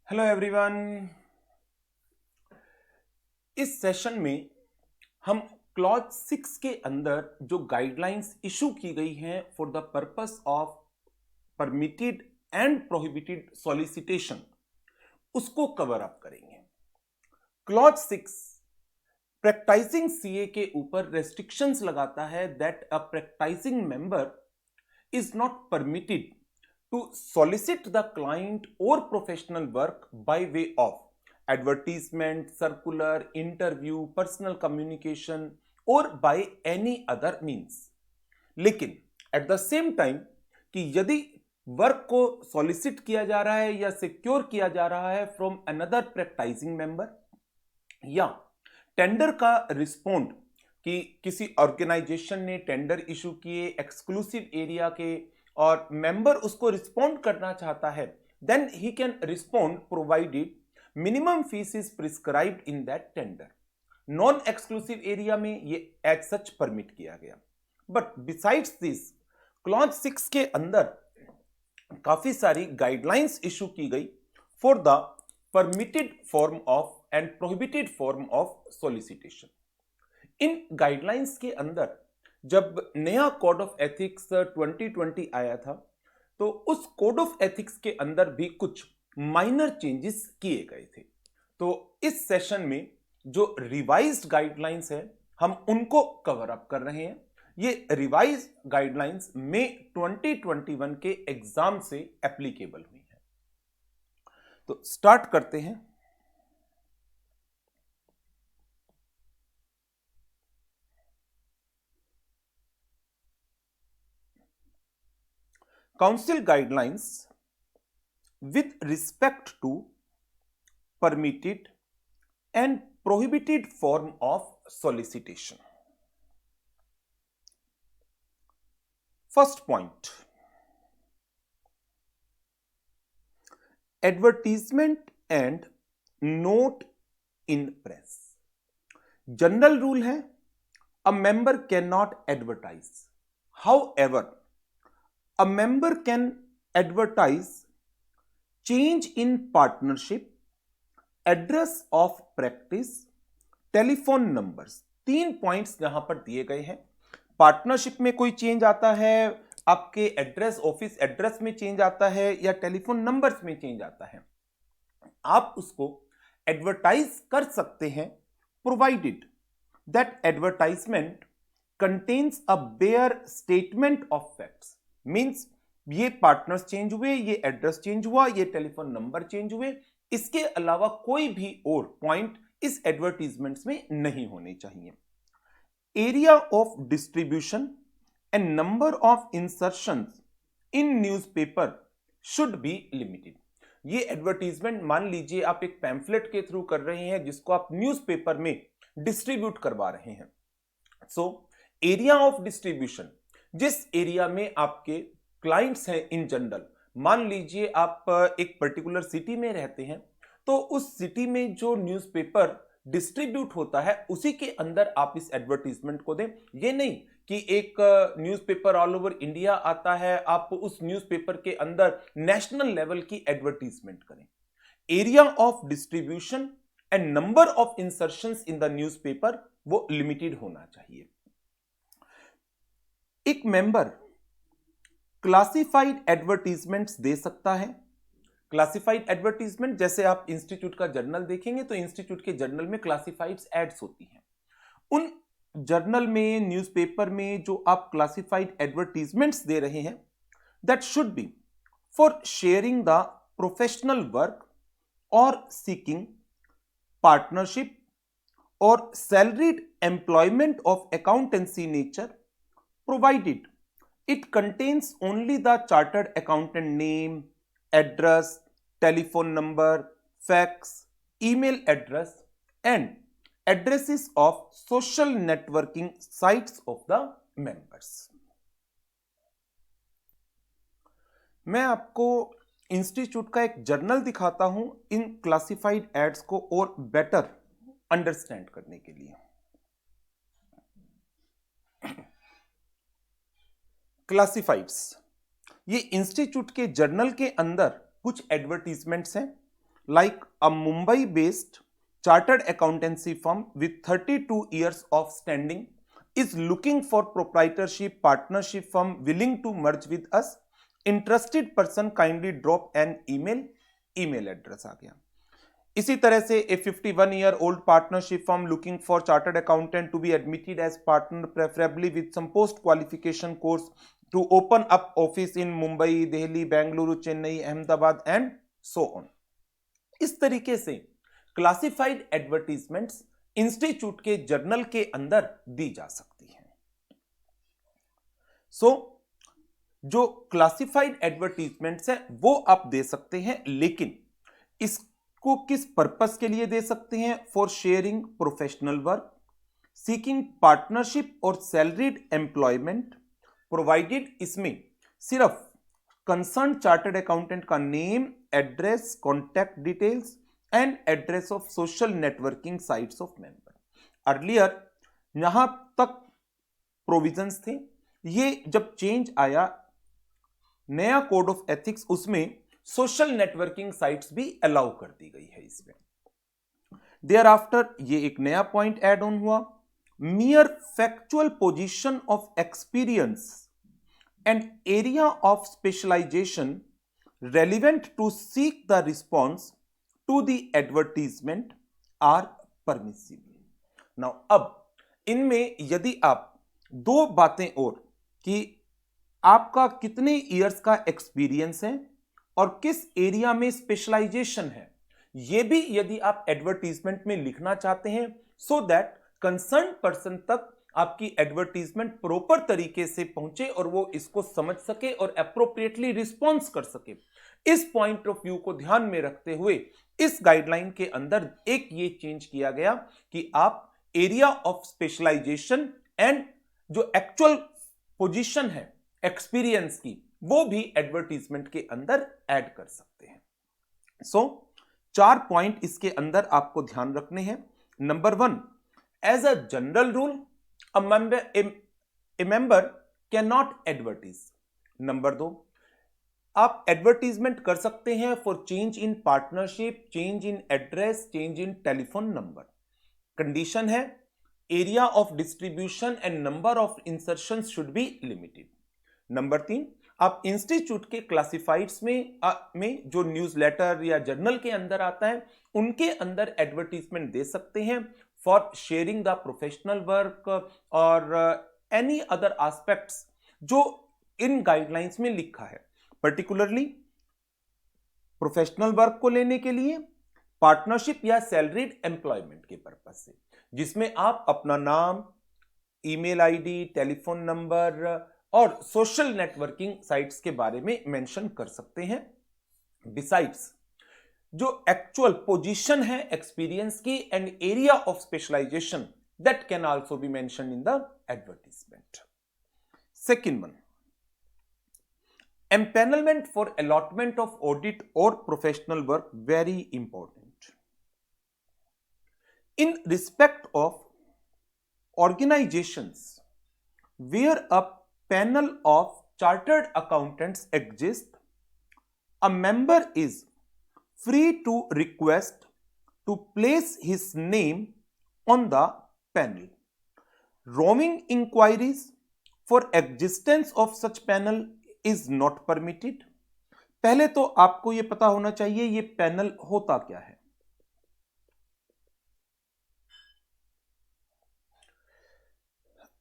Hello everyone. इस session में हम क्लॉज 6 के अंदर जो गाइडलाइंस इशू की गई हैं for the purpose of permitted and prohibited solicitation उसको कवर अप करेंगे। क्लॉज 6 प्रैक्टाइजिंग सीए के ऊपर रेस्ट्रिक्शंस लगाता है that a practising member is not permitted to solicit the client or professional work by way of advertisement, circular, interview, personal communication or by any other means। लेकिन eight the same time कि यदि work को solicit किया जा रहा है या secure किया जा रहा है फ्रॉम अनदर प्रैक्टाइजिंग मेंबर या टेंडर का रिस्पोंड कि किसी ऑर्गेनाइजेशन ने टेंडर इशू किए एक्सक्लूसिव एरिया के और मेंबर उसको रिस्पोंड करना चाहता है, then he can respond provided minimum fee is prescribed in that tender. Non exclusive area में ये एज सच परमिट किया गया। बट बिसाइड्स दिस क्लॉज 6 के अंदर काफी सारी गाइडलाइंस इशू की गई for the permitted form of and prohibited form of solicitation. In guidelines के अंदर जब नया कोड ऑफ एथिक्स 2020 आया था तो उस कोड ऑफ एथिक्स के अंदर भी कुछ माइनर चेंजेस किए गए थे। तो इस सेशन में जो रिवाइज्ड गाइडलाइंस है हम उनको कवर अप कर रहे हैं। ये रिवाइज गाइडलाइंस मई 2021 के एग्जाम से एप्लीकेबल हुई है। तो स्टार्ट करते हैं। Council guidelines with respect to permitted and prohibited form of solicitation। First point, advertisement and note in press। General rule है a member cannot advertise, however a member can advertise change in partnership, address of practice, telephone numbers. 3 points यहां पर दिए गए हैं। Partnership में कोई change आता है, आपके एड्रेस ऑफिस एड्रेस में चेंज आता है या टेलीफोन नंबर्स में चेंज आता है, आप उसको एडवर्टाइज कर सकते हैं provided that advertisement contains a bare statement of facts. Means ये पार्टनर्स चेंज हुए, ये एड्रेस चेंज हुआ, ये टेलीफोन नंबर चेंज हुए, इसके अलावा कोई भी और पॉइंट इस एडवर्टीजमेंट्स में नहीं होने चाहिए। Area of distribution and number of insertions in newspaper should be limited. ये एडवर्टीजमेंट मान लीजिए आप एक पैम्फलेट के थ्रू कर रहे हैं जिसको आप न्यूज़पेपर में डिस्ट्रीब्यूट करवा रहे हैं। सो एरिया ऑफ डिस्ट्रीब्यूशन, जिस एरिया में आपके क्लाइंट्स हैं इन जनरल, मान लीजिए आप एक पर्टिकुलर सिटी में रहते हैं तो उस सिटी में जो न्यूज़पेपर डिस्ट्रीब्यूट होता है उसी के अंदर आप इस एडवर्टीजमेंट को दें। ये नहीं कि एक न्यूज़पेपर ऑल ओवर इंडिया आता है आप उस न्यूज़पेपर के अंदर नेशनल लेवल की एडवर्टीजमेंट करें। Area of distribution and number of insertions in the newspaper वो लिमिटेड होना चाहिए। एक मेंबर क्लासिफाइड एडवर्टीजमेंट्स दे सकता है। क्लासिफाइड एडवर्टीजमेंट जैसे आप इंस्टीट्यूट का जर्नल देखेंगे तो इंस्टीट्यूट के जर्नल में क्लासिफाइड एड्स होती हैं। उन जर्नल में न्यूज़पेपर में जो आप क्लासिफाइड एडवर्टीजमेंट्स दे रहे हैं that should be for sharing the professional work और सीकिंग पार्टनरशिप और salaried employment of accountancy nature provided it contains only the chartered accountant name, address, telephone number, fax, email address and addresses of social networking sites of the members। मैं आपको institute का एक journal दिखाता हूं इन classified ads को और better understand करने के लिए। क्लासिफाइड्स, ये इंस्टीट्यूट के जर्नल के अंदर कुछ एडवर्टीजमेंट्स हैं like a Mumbai based chartered accountancy firm with 32 years of standing is looking for proprietorship partnership firm willing to merge with us. Interested person kindly drop an email address आ गया। इसी तरह से a 51 year old partnership firm looking for chartered accountant to be admitted as partner preferably with some post qualification course to open up office in Mumbai, Delhi, Bengaluru, Chennai, Ahmedabad and so on. इस तरीके से classified advertisements institute के journal के अंदर दी जा सकती हैं। जो क्लासिफाइड एडवर्टीजमेंट्स है वो आप दे सकते हैं, लेकिन इसको किस पर्पस के लिए दे सकते हैं? For sharing professional work, seeking partnership और सैलरीड एम्प्लॉयमेंट, प्रोवाइडेड इसमें सिर्फ कंसर्न चार्टर्ड अकाउंटेंट का name, address, contact details and address of social networking sites of member. Earlier यहां तक प्रोविजंस थे, ये जब चेंज आया नया कोड ऑफ एथिक्स, उसमें सोशल नेटवर्किंग साइट्स भी अलाउ कर दी गई है इसमें। देयर आफ्टर ये एक नया पॉइंट ऐड ऑन हुआ, mere factual position of experience and area of specialization relevant to seek the response to the advertisement are permissible. Now अब इनमें यदि आप दो बातें और कि आपका कितने इयर्स का एक्सपीरियंस है और किस एरिया में स्पेशलाइजेशन है, यह भी यदि आप एडवर्टीजमेंट में लिखना चाहते हैं, सो दैट कंसर्न पर्सन तक आपकी एडवर्टीजमेंट प्रॉपर तरीके से पहुंचे और वो इसको समझ सके और एप्रोप्रिएटली रिस्पॉन्स कर सके। इस पॉइंट ऑफ व्यू को ध्यान में रखते हुए इस गाइडलाइन के अंदर एक ये चेंज किया गया कि आप एरिया ऑफ स्पेशलाइजेशन एंड जो एक्चुअल पोजीशन है एक्सपीरियंस की, वो भी एडवर्टीजमेंट के अंदर ऐड कर सकते हैं। चार पॉइंट इसके अंदर आपको ध्यान रखने हैं। Number 1, as a general rule a member cannot advertise. Number 2, आप एडवर्टीजमेंट कर सकते हैं for change in partnership, change in address, change in telephone number. Condition है area of distribution and number of insertion should be limited. Number 3, आप institute के classifieds में जो newsletter या जर्नल के अंदर आता है उनके अंदर एडवर्टीजमेंट दे सकते हैं for sharing the professional work और एनी अदर एस्पेक्ट्स जो इन गाइडलाइंस में लिखा है, पर्टिकुलरली प्रोफेशनल वर्क को लेने के लिए, पार्टनरशिप या सैलरीड एम्प्लॉयमेंट के पर्पज से, जिसमें आप अपना नाम, ईमेल आईडी, टेलीफोन नंबर और सोशल नेटवर्किंग साइट्स के बारे में मेंशन कर सकते हैं। बिसाइड्स जो एक्चुअल पोजीशन है एक्सपीरियंस की and area of specialisation, that can also be mentioned in the advertisement. Second one, empanelment for allotment of audit or professional work, very important. In respect of organizations where a panel of chartered accountants exists, a member is free to request to place his name on the panel. Roaming inquiries for existence of such panel is not permitted. पहले तो आपको यह पता होना चाहिए ये panel होता क्या है।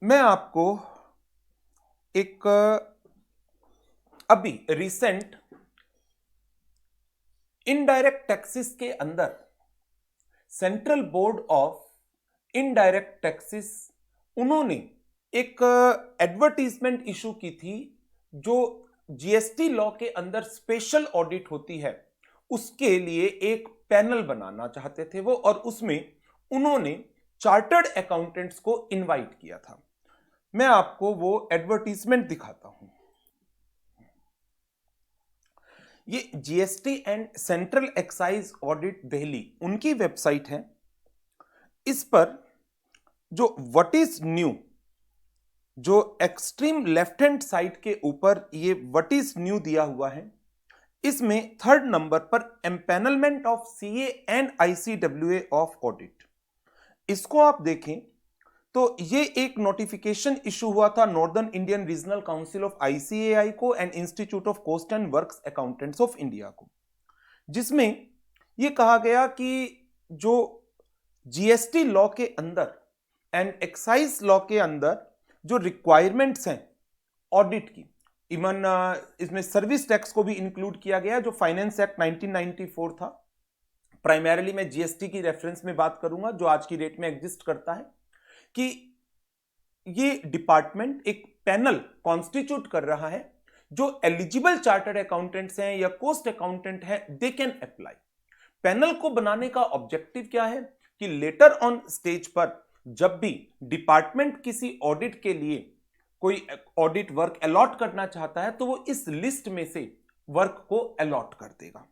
मैं आपको एक अभी रिसेंट इनडायरेक्ट टैक्सेस के अंदर central board of indirect taxes, उन्होंने एक एडवर्टीजमेंट इशू की थी जो जीएसटी लॉ के अंदर स्पेशल ऑडिट होती है, उसके लिए एक पैनल बनाना चाहते थे वो, और उसमें उन्होंने चार्टर्ड अकाउंटेंट्स को इनवाइट किया था। मैं आपको वो एडवर्टीजमेंट दिखाता हूं। ये GST and central excise audit Delhi, उनकी वेबसाइट है। इस पर जो व्हाट इज न्यू, जो एक्सट्रीम लेफ्ट हैंड साइड के ऊपर ये व्हाट इज न्यू दिया हुआ है, इसमें थर्ड नंबर पर empanelment of CA and ICWA of audit. इसको आप देखें तो ये एक नोटिफिकेशन इशू हुआ था northern Indian regional council of ICAI को and institute of cost and works accountants of India को, जिसमें यह कहा गया कि जो जीएसटी लॉ के अंदर एंड एक्साइज लॉ के अंदर जो रिक्वायरमेंट्स हैं ऑडिट की, इवन इसमें सर्विस टैक्स को भी इंक्लूड किया गया जो फाइनेंस एक्ट 1994 था। प्राइमरीली मैं जीएसटी की रेफरेंस में बात करूंगा जो आज की डेट में एग्जिस्ट करता है, कि ये डिपार्टमेंट एक पैनल कॉन्स्टिट्यूट कर रहा है जो एलिजिबल चार्टर्ड अकाउंटेंट्स हैं या कोस्ट अकाउंटेंट हैं, दे कैन अप्लाई। पैनल को बनाने का ऑब्जेक्टिव क्या है कि लेटर ऑन स्टेज पर जब भी डिपार्टमेंट किसी ऑडिट के लिए कोई ऑडिट वर्क अलॉट करना चाहता है तो वो इस लिस्ट में से वर्क को अलॉट कर देगा।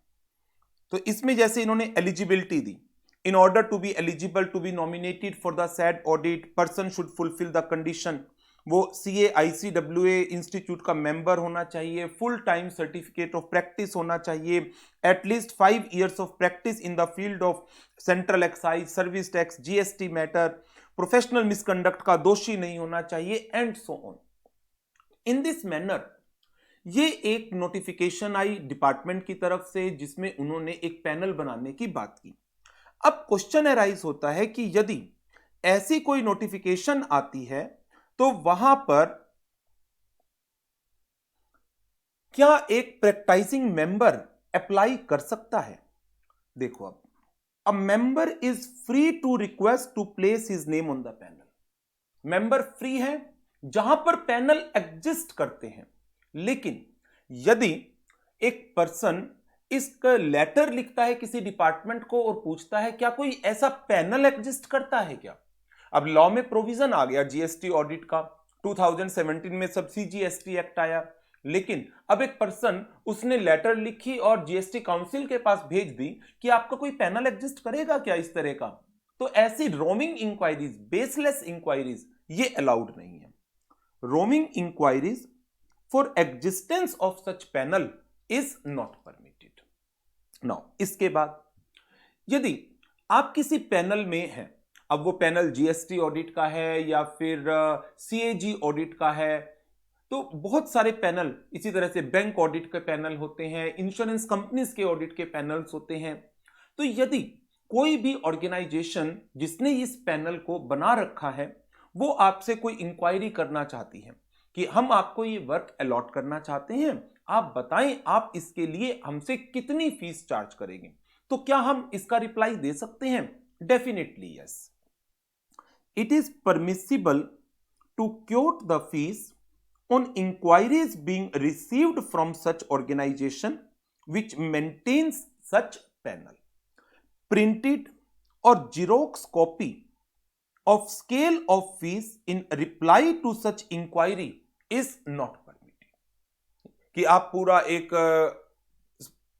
तो इसमें जैसे इन्होंने eligibility the, in order to be eligible to be nominated for the said audit person should fulfill the condition, वो CAICWA इंस्टीट्यूट का मेंबर होना चाहिए, full time certificate of practice होना चाहिए, at least 5 years of practice in the field of central excise, service tax, GST matter, professional misconduct का दोषी नहीं होना चाहिए and so on. In this manner ये एक नोटिफिकेशन आई डिपार्टमेंट की तरफ से जिसमें उन्होंने एक पैनल बनाने की बात की। अब क्वेश्चन अराइज होता है कि यदि ऐसी कोई नोटिफिकेशन आती है तो वहां पर क्या एक प्रैक्टिसिंग मेंबर अप्लाई कर सकता है? देखो, अब a member is free to request to place his name on the panel. Member free है जहां पर पैनल एग्जिस्ट करते हैं, लेकिन यदि एक पर्सन इसका लेटर लिखता है किसी डिपार्टमेंट को और पूछता है क्या कोई ऐसा पैनल एग्जिस्ट करता है क्या। अब लॉ में प्रोविजन आ गया जीएसटी ऑडिट का, 2017 में सब सीजीएसटी एक्ट आया, लेकिन अब एक पर्सन उसने लेटर लिखी और जीएसटी काउंसिल के पास भेज दी कि आपका कोई पैनल एग्जिस्ट करेगा क्या इस तरह का, तो ऐसी रोमिंग इंक्वायरीज, बेसलेस इंक्वायरीज ये अलाउड नहीं है। Roaming enquiries for existence of such panel is not permitted. Now इसके बाद यदि आप किसी पैनल में हैं, अब वो पैनल जीएसटी ऑडिट का है या फिर सीएजी ऑडिट का है, तो बहुत सारे पैनल, इसी तरह से बैंक ऑडिट के पैनल होते हैं, इंश्योरेंस कंपनीज के ऑडिट के पैनल्स होते हैं। तो यदि कोई भी ऑर्गेनाइजेशन जिसने इस पैनल को बना रखा है वो आपसे कोई इंक्वायरी करना चाहती है कि हम आपको ये वर्क अलॉट करना चाहते हैं, आप बताएं आप इसके लिए हमसे कितनी फीस चार्ज करेंगे, तो क्या हम इसका रिप्लाई दे सकते हैं? Definitely yes. It is permissible to quote the fees on enquiries being received from such organisation which maintains such panel. Printed और xerox copy of scale of fees in reply to such inquiry is not permitted। कि आप पूरा एक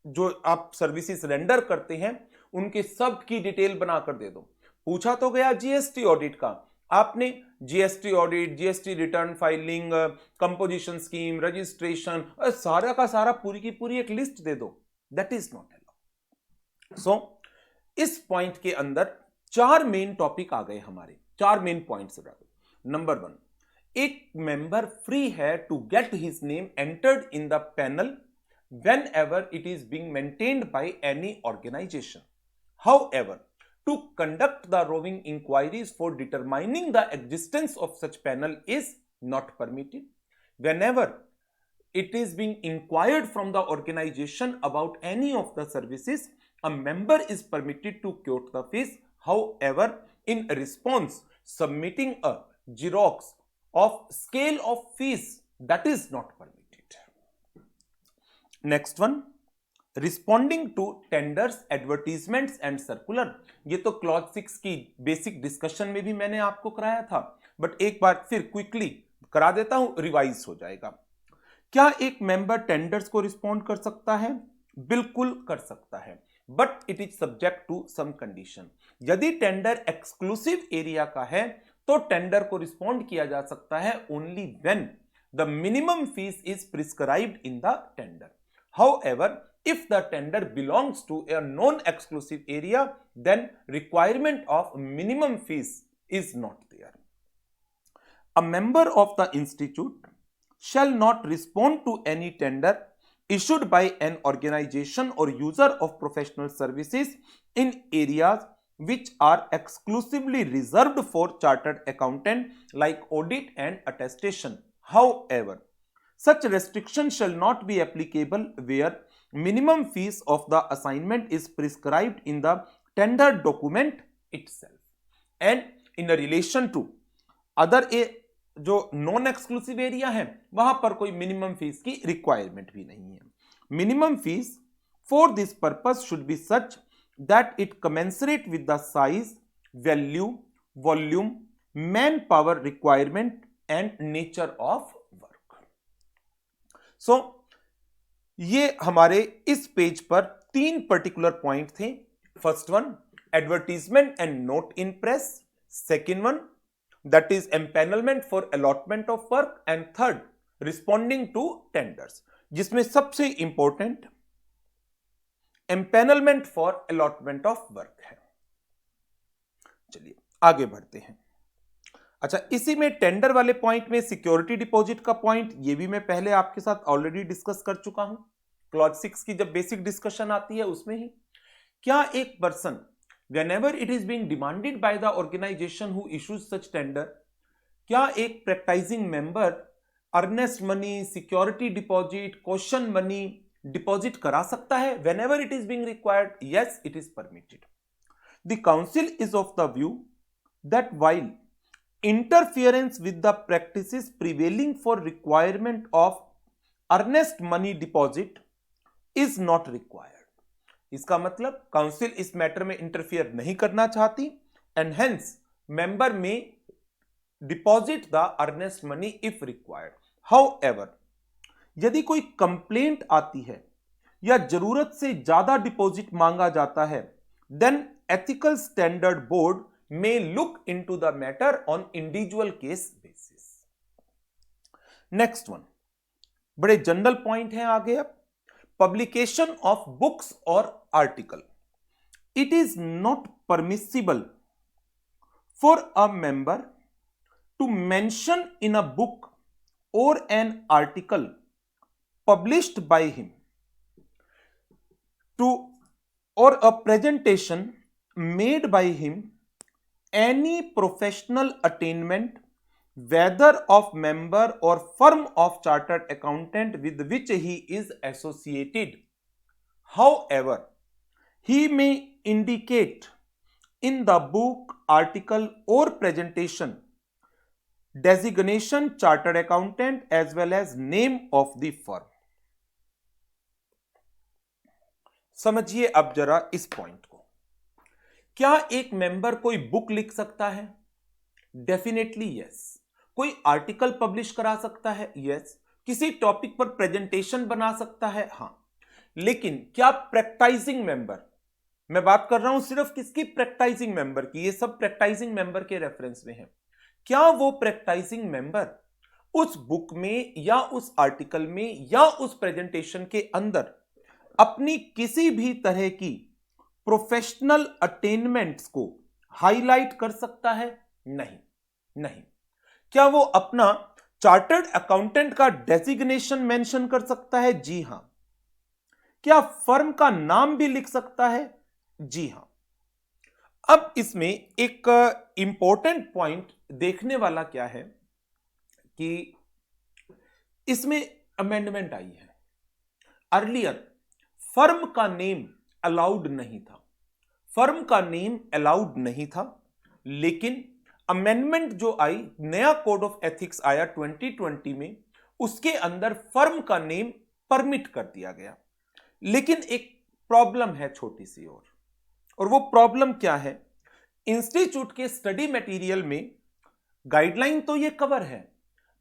जो आप services render करते हैं उनके सब की डिटेल बनाकर दे दो। पूछा तो गया जीएसटी ऑडिट का, आपने GST audit, GST return filing, composition scheme, registration, सारा का सारा पूरी की पूरी एक लिस्ट दे दो, दैट इज नॉट अलाउड। सो इस पॉइंट के अंदर 4 मेन टॉपिक आ गए हमारे, 4 मेन पॉइंट्स। नंबर 1, एक मेंबर फ्री है to get his name entered in the panel whenever it is being maintained by any organization. However, to conduct the roving inquiries for determining the existence of such panel is not permitted. Whenever it is being inquired from the organization about any of the services, a member is permitted to quote the fees. However, in response, submitting a xerox of scale of fees, that is not permitted. Next one, responding to tenders, advertisements and circular. ये तो clause 6 की basic discussion में भी मैंने आपको कराया था, but एक बार फिर क्विकली करा देता हूं, रिवाइज हो जाएगा। क्या एक मेंबर टेंडर्स को रिस्पॉन्ड कर सकता है? बिल्कुल कर सकता है, but it is subject to some condition. यदि टेंडर एक्सक्लूसिव एरिया का है तो टेंडर को रिस्पॉन्ड किया जा सकता है only when the minimum fee is prescribed in the tender. However, If the tender belongs to a non-exclusive area, then requirement of minimum fees is not there. A member of the institute shall not respond to any tender issued by an organization or user of professional services in areas which are exclusively reserved for chartered accountant like audit and attestation. However, such restriction shall not be applicable where minimum fees of the assignment is prescribed in the tender document itself, and in relation to other जो non exclusive area है वहां पर कोई minimum fees की requirement भी नहीं है. Minimum fees for this purpose should be such that it commensurate with the size, value, volume, man power requirement and nature of work. So ये हमारे इस पेज पर 3 पर्टिकुलर पॉइंट थे. First one, advertisement and note in press. Second one, that is empanelment for allotment of work, and third, responding to tenders, जिसमें सबसे important empanelment for allotment of work है. चलिए आगे बढ़ते हैं. अच्छा, इसी में टेंडर वाले पॉइंट में सिक्योरिटी डिपॉजिट का पॉइंट, ये भी मैं पहले आपके साथ ऑलरेडी डिस्कस कर चुका हूं. क्लॉज 6 की जब बेसिक डिस्कशन आती है उसमें ही, क्या एक person whenever it is being demanded by the organization who issues such tender, क्या एक practicing member earnest money, security deposit, caution money deposit करा सकता है whenever it is being required? Yes, it is permitted. The council is of the view that while interference with the practices prevailing for requirement of earnest money deposit is not required. इसका मतलब council इस matter में interfere नहीं करना चाहती, and hence member में deposit the earnest money if required. However, यदि कोई कंप्लेंट आती है या जरूरत से ज्यादा डिपॉजिट मांगा जाता है, then ethical standard board may look into the matter on individual case basis. Next one, बड़े जनरल पॉइंट है आगे. अब publication of books or article. It is not permissible for a member to mention in a book or an article published by him to or a presentation made by him any professional attainment, whether of member or firm of chartered accountant with which he is associated. However, he may indicate in the book, article or presentation designation chartered accountant as well as name of the firm. समझिए अब जरा इस point को. क्या एक member कोई book लिख सकता है? Definitely yes. कोई आर्टिकल पब्लिश करा सकता है? यस. किसी टॉपिक पर प्रेजेंटेशन बना सकता है? हां. लेकिन क्या प्रैक्टाइजिंग मेंबर, मैं बात कर रहा हूं सिर्फ किसकी? प्रैक्टाइजिंग मेंबर की. ये सब प्रैक्टाइजिंग मेंबर के रेफरेंस में है. क्या वो प्रैक्टाइजिंग मेंबर उस बुक में या उस आर्टिकल में या उस प्रेजेंटेशन के अंदर अपनी किसी भी तरह की प्रोफेशनल अटेनमेंट्स को हाईलाइट कर सकता है? नहीं. नहीं. क्या वो अपना चार्टर्ड अकाउंटेंट का डेजिग्नेशन मेंशन कर सकता है? जी हां. क्या फर्म का नाम भी लिख सकता है? जी हां. अब इसमें एक इंपॉर्टेंट पॉइंट देखने वाला क्या है कि इसमें अमेंडमेंट आई है. अर्लियर फर्म का नेम अलाउड नहीं था. फर्म का नेम अलाउड नहीं था, लेकिन अमेंडमेंट जो आई, नया कोड ऑफ एथिक्स आया 2020 में, उसके अंदर फर्म का नेम परमिट कर दिया गया. लेकिन एक प्रॉब्लम है छोटी सी और वो प्रॉब्लम क्या है? इंस्टीट्यूट के स्टडी मटेरियल में गाइडलाइन तो ये कवर है,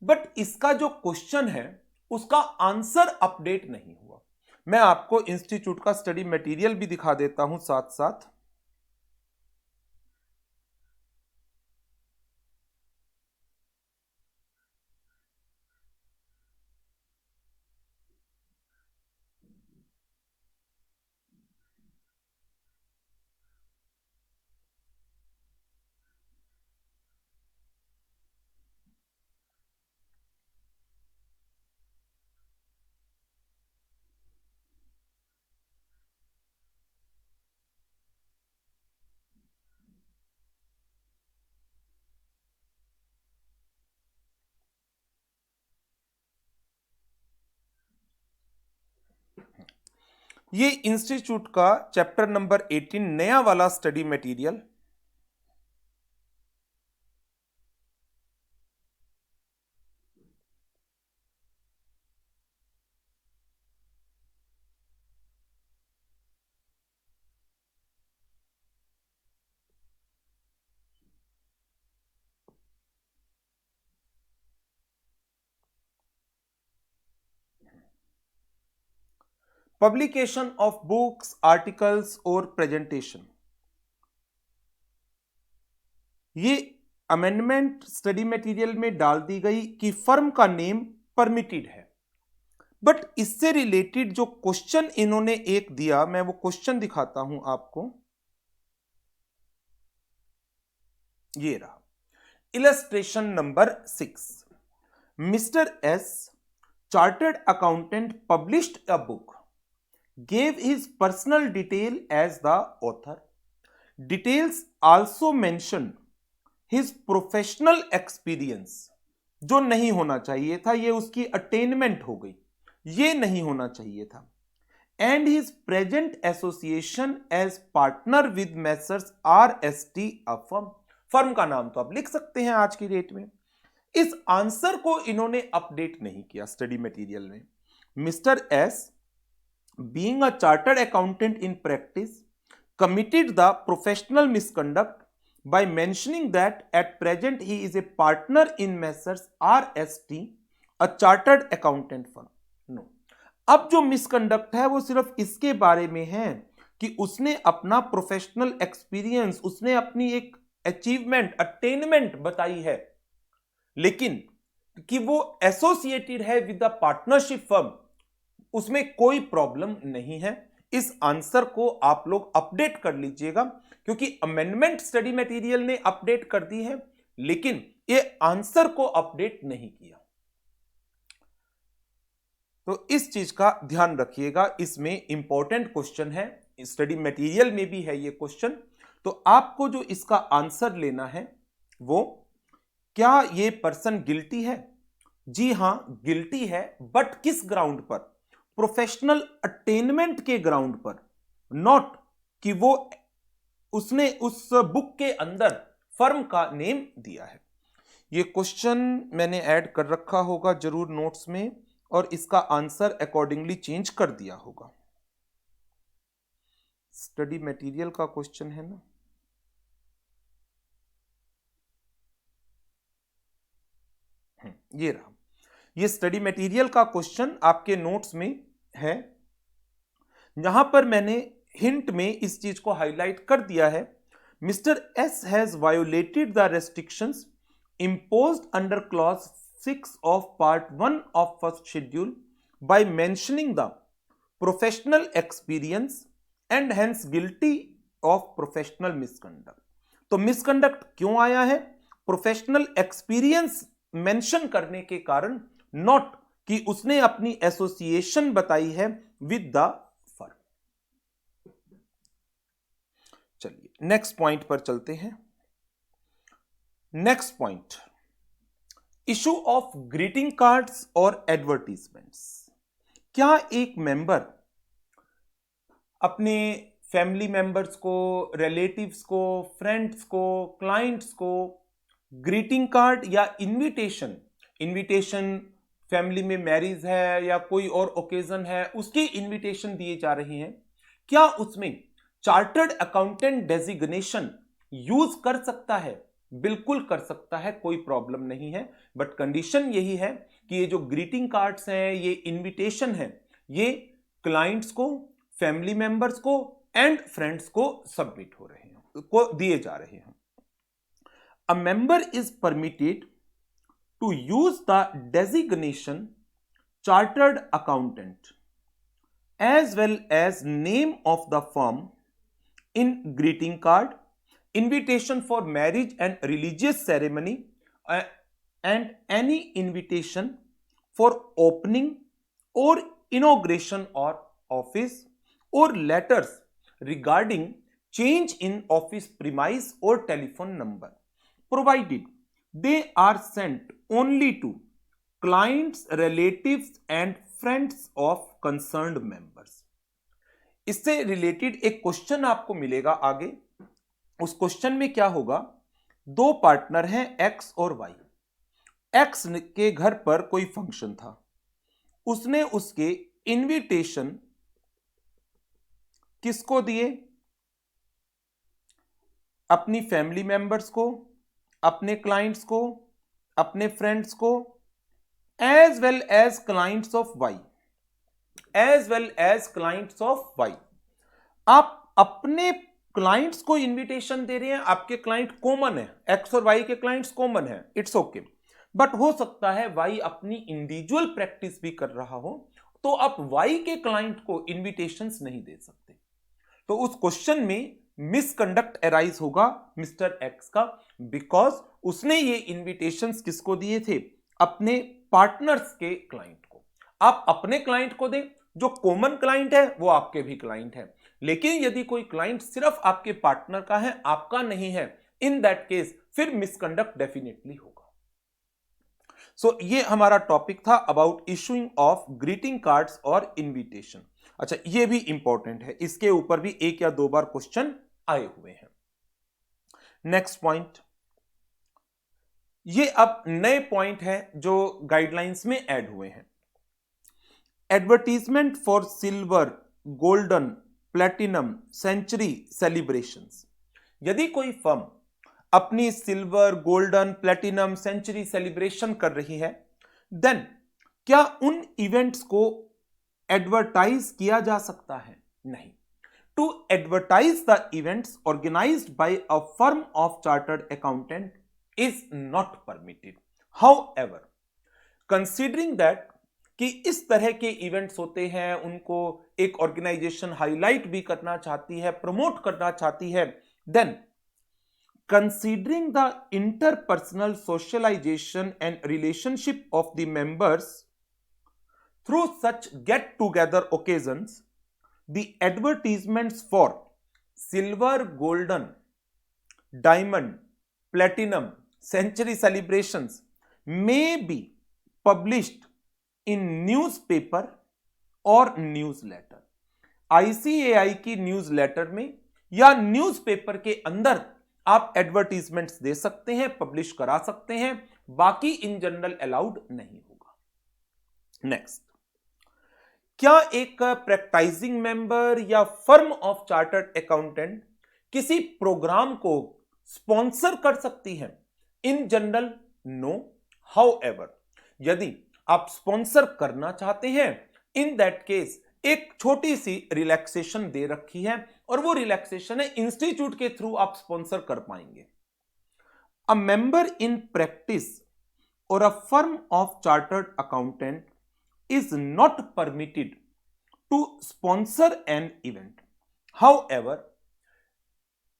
बट इसका जो क्वेश्चन है उसका आंसर अपडेट नहीं हुआ. मैं आपको इंस्टीट्यूट का स्टडी मटेरियल भी दिखा देता हूं साथ साथ. ये इंस्टीट्यूट का चैप्टर नंबर 18 नया वाला study material publication of books, articles और प्रेजेंटेशन, ये अमेंडमेंट स्टडी मटेरियल में डाल दी गई कि फर्म का नेम परमिटेड है। बट इससे रिलेटेड जो क्वेश्चन इन्होंने एक दिया, मैं वो क्वेश्चन दिखाता हूं आपको। ये रहा illustration number 6। Mister S, chartered accountant, published a book, gave his personal detail as the author. Details also mentioned his professional experience, जो नहीं होना चाहिए था, ये उसकी अटेनमेंट हो गई, ये नहीं होना चाहिए था। And his present association as partner with Messrs RST, a firm. Firm का नाम तो आप लिख सकते हैं आज की डेट में। इस आंसर को इन्होंने अपडेट नहीं किया स्टडी मटेरियल में। Mister S, being a chartered accountant in practice, committed the professional misconduct by mentioning that at present he is a partner in Messrs RST, a chartered accountant firm. No. अब जो misconduct है वो सिर्फ इसके बारे में है कि उसने अपना प्रोफेशनल एक्सपीरियंस, उसने अपनी एक अचीवमेंट, अटेनमेंट बताई है, लेकिन कि वो एसोसिएटेड है विद द पार्टनरशिप फर्म, उसमें कोई प्रॉब्लम नहीं है। इस आंसर को आप लोग अपडेट कर लीजिएगा, क्योंकि अमेंडमेंट स्टडी मटेरियल ने अपडेट कर दी है, लेकिन ये आंसर को अपडेट नहीं किया। तो इस चीज का ध्यान रखिएगा, इसमें इंपॉर्टेंट क्वेश्चन है, स्टडी मटेरियल में भी है ये क्वेश्चन। तो आपको जो इसका आंसर लेना है वो, क्या ये पर्सन गिल्टी है? जी हां, गिल्टी है, बट किस ग्राउंड पर? प्रोफेशनल अटेनमेंट के ग्राउंड पर, नॉट कि वो उसने उस बुक के अंदर फर्म का नेम दिया है। ये क्वेश्चन मैंने ऐड कर रखा होगा जरूर नोट्स में, और इसका आंसर अकॉर्डिंगली चेंज कर दिया होगा। स्टडी मटेरियल का क्वेश्चन है ना, ये रहा। ये स्टडी मटेरियल का क्वेश्चन आपके नोट्स में है। यहां पर मैंने हिंट में इस चीज को हाईलाइट कर दिया है। Mister S has violated the restrictions imposed under clause 6 of part 1 of first schedule by mentioning the professional experience and hence guilty of professional misconduct. तो मिसकंडक्ट क्यों आया है? प्रोफेशनल एक्सपीरियंस मेंशन करने के कारण, नॉट कि उसने अपनी एसोसिएशन बताई है विद द फर्म। चलिए नेक्स्ट पॉइंट पर चलते हैं। Next point, issue of greeting cards और एडवर्टीजमेंट्स। क्या एक मेंबर अपने फैमिली मेंबर्स को, रिलेटिव्स को, फ्रेंड्स को, क्लाइंट्स को ग्रीटिंग कार्ड या इनविटेशन फैमिली में मैरिज है या कोई और ओकेजन है, उसकी इनविटेशन दिए जा रही हैं, क्या उसमें चार्टर्ड अकाउंटेंट डेजिग्नेशन यूज कर सकता है? बिल्कुल कर सकता है, कोई प्रॉब्लम नहीं है। बट कंडीशन यही है कि ये जो ग्रीटिंग कार्ड्स हैं, ये इनविटेशन है, ये क्लाइंट्स को, फैमिली मेंबर्स को एंड फ्रेंड्स को सबमिट हो रहे हैं, को दिए जा रहे हैं। A member is permitted to use the designation chartered accountant as well as name of the firm in greeting card, invitation for marriage and religious ceremony, and any invitation for opening or inauguration or office, or letters regarding change in office premise or telephone number, provided they are sent only to clients, relatives and friends of concerned members. इससे related एक question आपको मिलेगा आगे। उस question में क्या होगा, दो पार्टनर हैं एक्स और वाई। एक्स के घर पर कोई फंक्शन था, उसने उसके इनविटेशन किसको दिए, अपनी फैमिली मेंबर्स को, अपने क्लाइंट्स को, अपने फ्रेंड्स को, as well as clients of Y, as well as clients of Y. आप अपने क्लाइंट्स को इनविटेशन दे रहे हैं, आपके क्लाइंट कॉमन है, एक्स और वाई के क्लाइंट्स कॉमन है, इट्स ओके। बट हो सकता है वाई अपनी इंडिविजुअल प्रैक्टिस भी कर रहा हो, तो आप वाई के क्लाइंट को इनविटेशंस नहीं दे सकते। तो उस क्वेश्चन में मिसकंडक्ट अराइज होगा मिस्टर एक्स का, बिकॉज उसने ये इनविटेशंस किसको दिए थे, अपने पार्टनर्स के क्लाइंट को। आप अपने क्लाइंट को दें, जो कॉमन क्लाइंट है वो आपके भी क्लाइंट है, लेकिन यदि कोई क्लाइंट सिर्फ आपके पार्टनर का है, आपका नहीं है, इन दैट केस फिर मिसकंडक्ट डेफिनेटली होगा। सो ये हमारा टॉपिक था about issuing of greeting cards और इनविटेशन। अच्छा, ये भी इंपॉर्टेंट है, इसके ऊपर भी एक या दो बार क्वेश्चन आए हुए हैं। नेक्स्ट पॉइंट, ये अब नए पॉइंट है जो गाइडलाइंस में ऐड हुए हैं। Advertisement for silver, golden, platinum, century celebrations. यदि कोई फर्म अपनी silver, golden, platinum, century celebration कर रही है, देन क्या उन इवेंट्स को एडवर्टाइज किया जा सकता है? नहीं। To advertise the events organised by a firm of chartered accountant is not permitted. However, considering that कि इस तरह के इवेंट्स होते हैं, उनको एक ऑर्गेनाइजेशन हाईलाइट भी करना चाहती है, प्रमोट करना चाहती है, then considering the interpersonal socialization and relationship of the members through such get-together occasions, the advertisements for silver, golden, diamond, platinum, century celebrations may be published in newspaper or newsletter। ICAI की newsletter में या newspaper के अंदर आप advertisements दे सकते हैं, publish करा सकते हैं, बाकी इन जनरल अलाउड नहीं होगा। नेक्स्ट, क्या एक प्रैक्टाइजिंग मेंबर या फर्म ऑफ चार्टर्ड अकाउंटेंट किसी प्रोग्राम को स्पॉन्सर कर सकती है? In general no. हाउएवर, यदि आप स्पॉन्सर करना चाहते हैं, इन दैट केस एक छोटी सी रिलैक्सेशन दे रखी है, और वो रिलैक्सेशन है इंस्टीट्यूट के थ्रू आप स्पॉन्सर कर पाएंगे। अ मेंबर इन प्रैक्टिस और a firm of chartered accountant is not permitted to sponsor an event. However,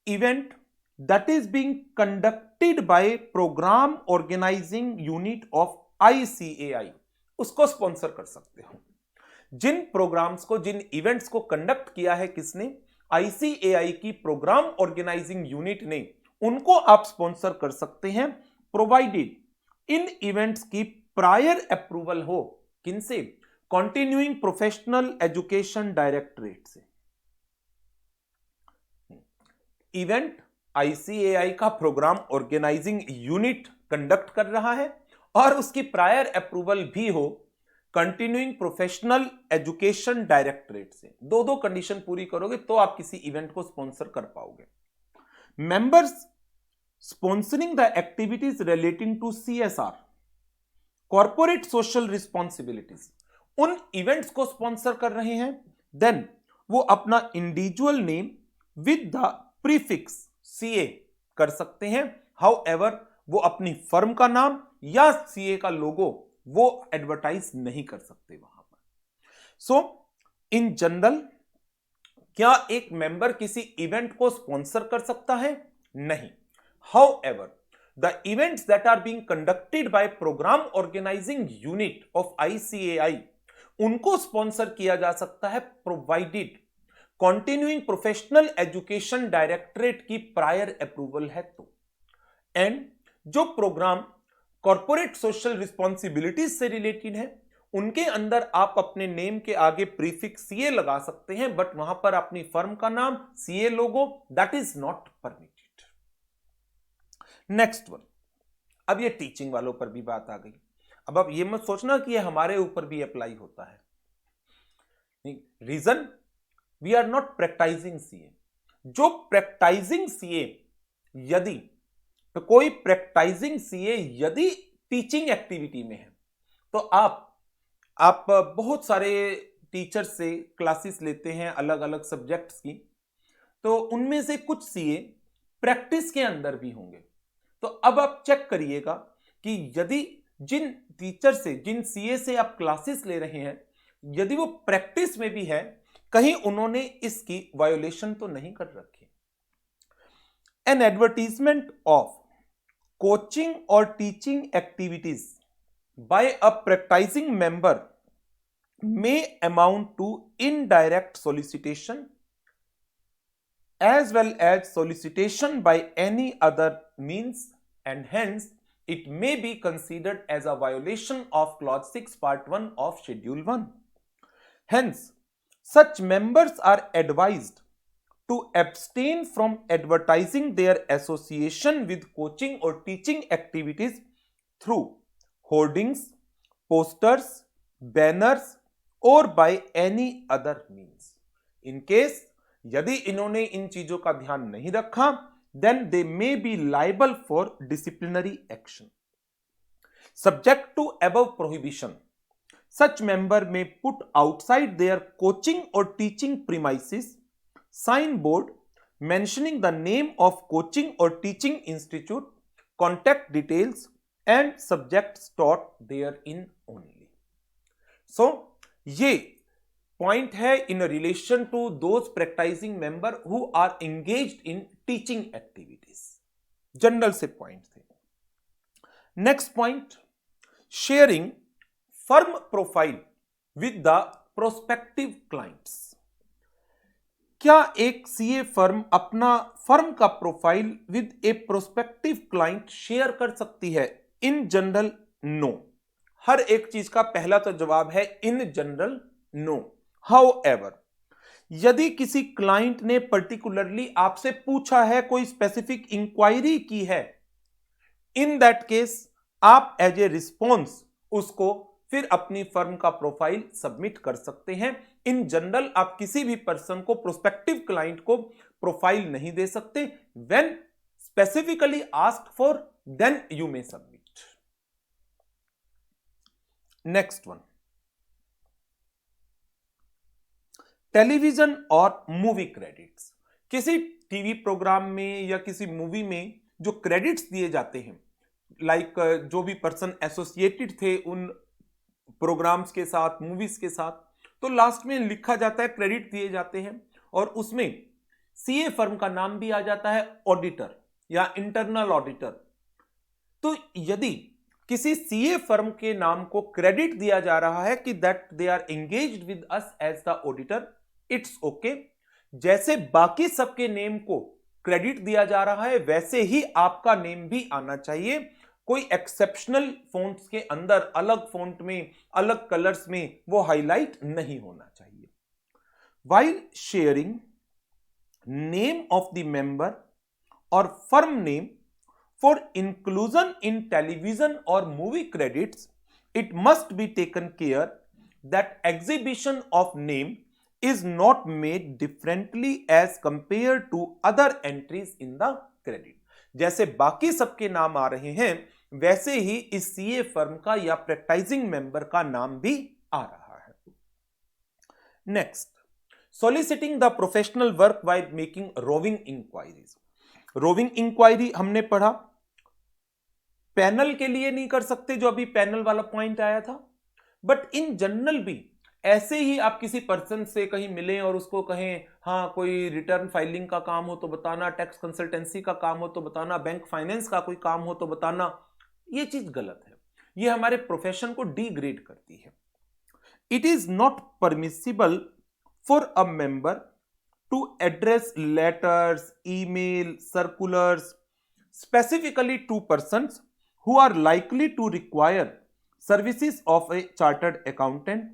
event that is being conducted by program organizing unit of ICAI, उसको sponsor कर सकते हो। जिन programmes को, जिन events को conduct किया है किसने? ICAI की प्रोग्राम ऑर्गेनाइजिंग यूनिट ने, उनको आप स्पॉन्सर कर सकते हैं, प्रोवाइडेड इन इवेंट्स की प्रायर अप्रूवल हो। किनसे? कंटिन्यूइंग प्रोफेशनल एजुकेशन डायरेक्टरेट से। इवेंट ICAI का प्रोग्राम ऑर्गेनाइजिंग यूनिट कंडक्ट कर रहा है और उसकी प्रायर अप्रूवल भी हो कंटिन्यूइंग प्रोफेशनल एजुकेशन डायरेक्टरेट से। दो दो कंडीशन पूरी करोगे तो आप किसी इवेंट को स्पॉन्सर कर पाओगे। Members sponsoring the activities relating to CSR, corporate social responsibilities, उन इवेंट्स को स्पॉन्सर कर रहे हैं, देन वो अपना individual name with the prefix CA कर सकते हैं। हाउएवर, वो अपनी फर्म का नाम या CA का लोगो वो एडवर्टाइज नहीं कर सकते वहां पर। सो इन जनरल, क्या एक मेंबर किसी इवेंट को स्पॉन्सर कर सकता है? नहीं। However, the events that are being conducted by programme organising unit of ICAI, उनको स्पॉन्सर किया जा सकता है, provided continuing professional education directorate की प्रायर अप्रूवल है तो। एंड जो प्रोग्राम कॉर्पोरेट सोशल रिस्पॉन्सिबिलिटीज से रिलेटेड है, उनके अंदर आप अपने नेम के आगे प्रीफिक्स सीए लगा सकते हैं, बट वहां पर अपनी फर्म का नाम CA logo, that is not permitted. Next one, अब ये टीचिंग वालों पर भी बात आ गई। अब आप ये मत सोचना कि ये हमारे ऊपर भी अप्लाई होता है, reason we are not practising CA. जो प्रैक्टाइजिंग सीए यदि तो कोई प्रैक्टाइजिंग सीए यदि टीचिंग एक्टिविटी में है, तो आप बहुत सारे टीचर से क्लासेस लेते हैं अलग अलग सब्जेक्ट्स की, तो उनमें से कुछ सीए प्रैक्टिस के अंदर भी होंगे। तो अब आप चेक करिएगा कि यदि जिन टीचर से, जिन सीए से आप क्लासेस ले रहे हैं, यदि वो प्रैक्टिस में भी है, कहीं उन्होंने इसकी वायोलेशन तो नहीं कर रखी। एन एडवर्टीजमेंट ऑफ कोचिंग और teaching activities by a practising member may amount to indirect solicitation as well as solicitation by any other means, and hence it may be considered as a violation of clause 6 part 1 of schedule 1. Hence such members are advised to abstain from advertising their association with coaching or teaching activities through hoardings, posters, banners और by any other means. In case यदि इन्होंने इन चीजों का ध्यान नहीं रखा, then they may be liable for disciplinary action. Subject to above prohibition, such member may put outside their coaching और teaching premises sign board mentioning the name of coaching or teaching institute, contact details and subjects taught therein only. So ये point है in relation to those practising member who are engaged in teaching activities. General से point थे। Next point, sharing firm profile with the prospective clients. क्या एक CA firm अपना firm का profile with a prospective client share कर सकती है? In general no. हर एक चीज का पहला तो जवाब है इन जनरल नो। हाउएवर, यदि किसी क्लाइंट ने पर्टिकुलरली आपसे पूछा है, कोई स्पेसिफिक इंक्वायरी की है, इन दैट केस आप एज ए रिस्पॉन्स उसको फिर अपनी फर्म का प्रोफाइल सबमिट कर सकते हैं। इन जनरल आप किसी भी पर्सन को, प्रोस्पेक्टिव क्लाइंट को प्रोफाइल नहीं दे सकते। When specifically asked for, then you may submit. Next one, television और मूवी क्रेडिट्स। किसी टीवी प्रोग्राम में या किसी मूवी में जो क्रेडिट्स दिए जाते हैं, लाइक जो भी पर्सन एसोसिएटेड थे उन प्रोग्राम्स के साथ, मूवीज के साथ, तो लास्ट में लिखा जाता है, क्रेडिट दिए जाते हैं, और उसमें सीए फर्म का नाम भी आ जाता है, ऑडिटर या इंटरनल ऑडिटर। तो यदि किसी सीए फर्म के नाम को क्रेडिट दिया जा रहा है कि that they are engaged with us as the auditor, it's okay. जैसे बाकी सबके नेम को क्रेडिट दिया जा रहा है, वैसे ही आपका नेम भी आना चाहिए। कोई एक्सेप्शनल फॉन्ट्स के अंदर अलग फॉन्ट में, अलग कलर्स में वो हाईलाइट नहीं होना चाहिए। While sharing name of the member और firm name for inclusion in television or movie credits, it must be taken care that exhibition of name is not made differently as compared to other entries in the credit. जैसे बाकी सबके नाम आ रहे हैं, वैसे ही इस CA firm का या प्रैक्टाइजिंग मेंबर का नाम भी आ रहा है। Next, soliciting the professional work by making roving inquiries. Roving inquiry हमने पढ़ा, पैनल के लिए नहीं कर सकते, जो अभी पैनल वाला पॉइंट आया था, बट इन जनरल भी ऐसे ही आप किसी पर्सन से कहीं मिलें और उसको कहें, हाँ कोई रिटर्न फाइलिंग का काम हो तो बताना, टैक्स कंसल्टेंसी का काम हो तो बताना, बैंक फाइनेंस का कोई काम हो तो बताना, ये चीज गलत है। ये हमारे प्रोफेशन को डिग्रेड करती है। It is not permissible for a member to address letters, email, circulars specifically to persons who are likely to require services of a chartered accountant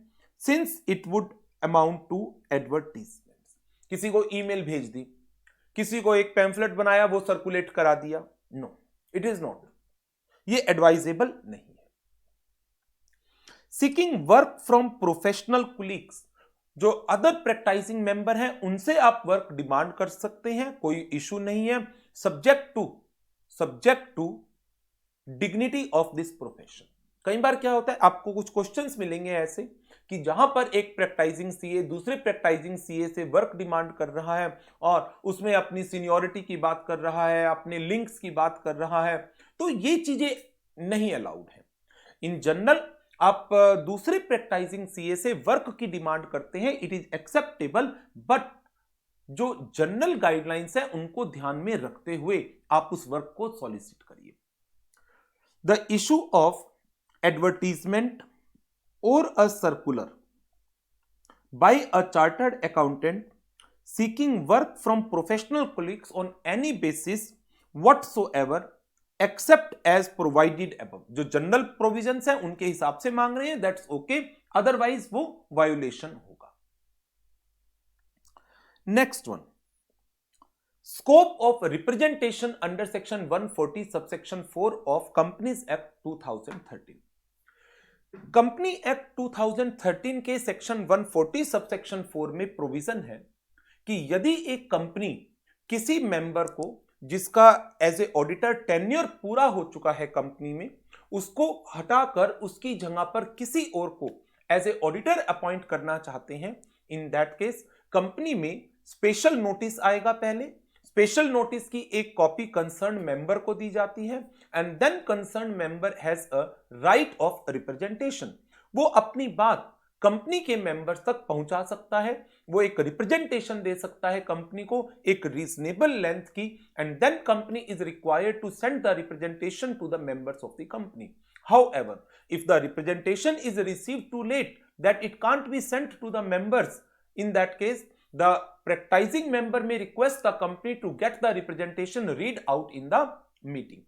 since it would amount to advertisements. किसी को email भेज दी, किसी को एक pamphlet बनाया, वो circulate करा दिया, नो, इट इज नॉट, ये एडवाइजेबल नहीं है. Seeking work from professional colleagues, जो अदर प्रैक्टिसिंग मेंबर हैं उनसे आप वर्क डिमांड कर सकते हैं, कोई इशू नहीं है, subject to dignity of this profession. कई बार क्या होता है, आपको कुछ क्वेश्चंस मिलेंगे ऐसे कि जहां पर एक प्रैक्टिसिंग सीए दूसरे प्रैक्टिसिंग सीए से वर्क डिमांड कर रहा है और उसमें अपनी सीनियरिटी की बात कर रहा है, अपने लिंक्स की बात कर रहा है, तो ये चीजें नहीं अलाउड है. इन जनरल आप दूसरे प्रैक्टिसिंग सीए से वर्क की डिमांड करते हैं, इट इज एक्सेप्टेबल, बट जो जनरल गाइडलाइंस है उनको ध्यान में रखते हुए आप उस वर्क को सॉलिसिट करिए. The issue of advertisement or a circular by a chartered accountant seeking work from professional colleagues on any basis whatsoever except as provided above. जो जनरल प्रोविजंस हैं उनके हिसाब से मांग रहे हैं, दैट्स ओके, अदरवाइज वो वायोलेशन होगा. Next one, scope of representation under section 140 subsection 4 of companies act 2013. Company act 2013 के सेक्शन 140 सबसेक्शन 4 में प्रोविजन है कि यदि एक कंपनी किसी मेंबर को जिसका एज ए ऑडिटर टेन्योर पूरा हो चुका है कंपनी में, उसको हटाकर उसकी जगह पर किसी और को एज ए ऑडिटर अपॉइंट करना चाहते हैं, इन दैट केस कंपनी में स्पेशल नोटिस आएगा. पहले स्पेशल नोटिस की एक कॉपी कंसर्न मेंबर को दी जाती है and then concern member has a right of representation. वो अपनी बात कंपनी के मेंबर्स तक पहुंचा सकता है, वो एक रिप्रेजेंटेशन दे सकता है कंपनी को एक रीजनेबल लेंथ की, and then company is required to send the representation to the members of the company. However, if the representation is received too late that it can't be sent to the members, in that case the practicing member may request the company to get the representation read out in the meeting.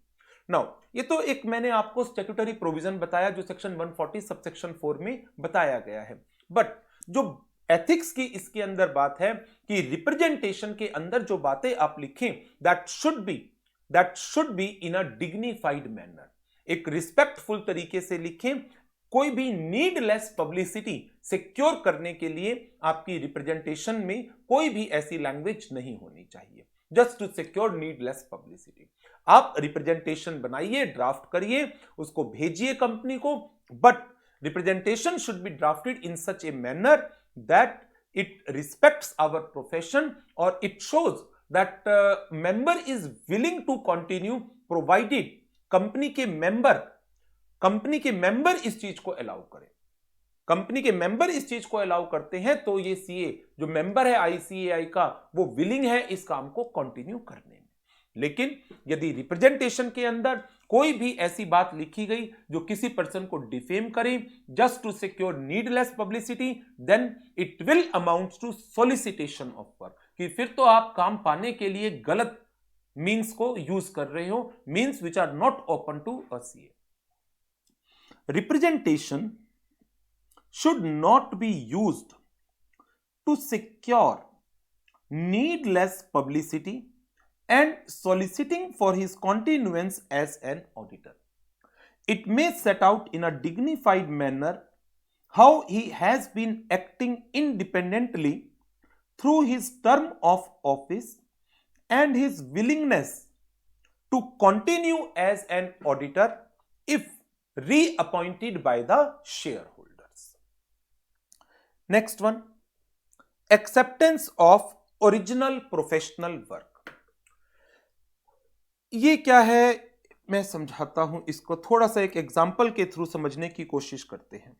Now, ये तो एक मैंने आपको statutory provision बताया जो section 140 subsection 4 में बताया गया है, बट जो एथिक्स की इसके अंदर बात है कि रिप्रेजेंटेशन के अंदर जो बातें आप लिखें that should be in a dignified manner, एक रिस्पेक्टफुल तरीके से लिखें. कोई भी नीडलेस पब्लिसिटी सिक्योर करने के लिए आपकी रिप्रेजेंटेशन में कोई भी ऐसी लैंग्वेज नहीं होनी चाहिए, just to secure needless publicity. आप रिप्रेजेंटेशन बनाइए, ड्राफ्ट करिए, उसको भेजिए कंपनी को, but representation should be drafted in such a manner that it respects our profession और it shows that member is willing to continue provided company के member इस चीज को अलाउ करें. कंपनी के मेंबर इस चीज को अलाउ करते हैं तो ये सीए जो मेंबर है आईसीएआई का वो विलिंग है इस काम को कंटिन्यू करने में. लेकिन यदि रिप्रेजेंटेशन के अंदर कोई भी ऐसी बात लिखी गई जो किसी पर्सन को डिफेम करे just to secure needless publicity, then it will amount to solicitation of work, कि फिर तो आप काम पाने के लिए गलत मीन्स को यूज कर रहे हो, means which are not open to a CA. Representation should not be used to secure needless publicity and soliciting for his continuance as an auditor. It may set out in a dignified manner how he has been acting independently through his term of office and his willingness to continue as an auditor if reappointed by the shareholders. Next one, acceptance of original professional work. ये क्या है मैं समझाता हूं, इसको थोड़ा सा एक एग्जाम्पल के थ्रू समझने की कोशिश करते हैं.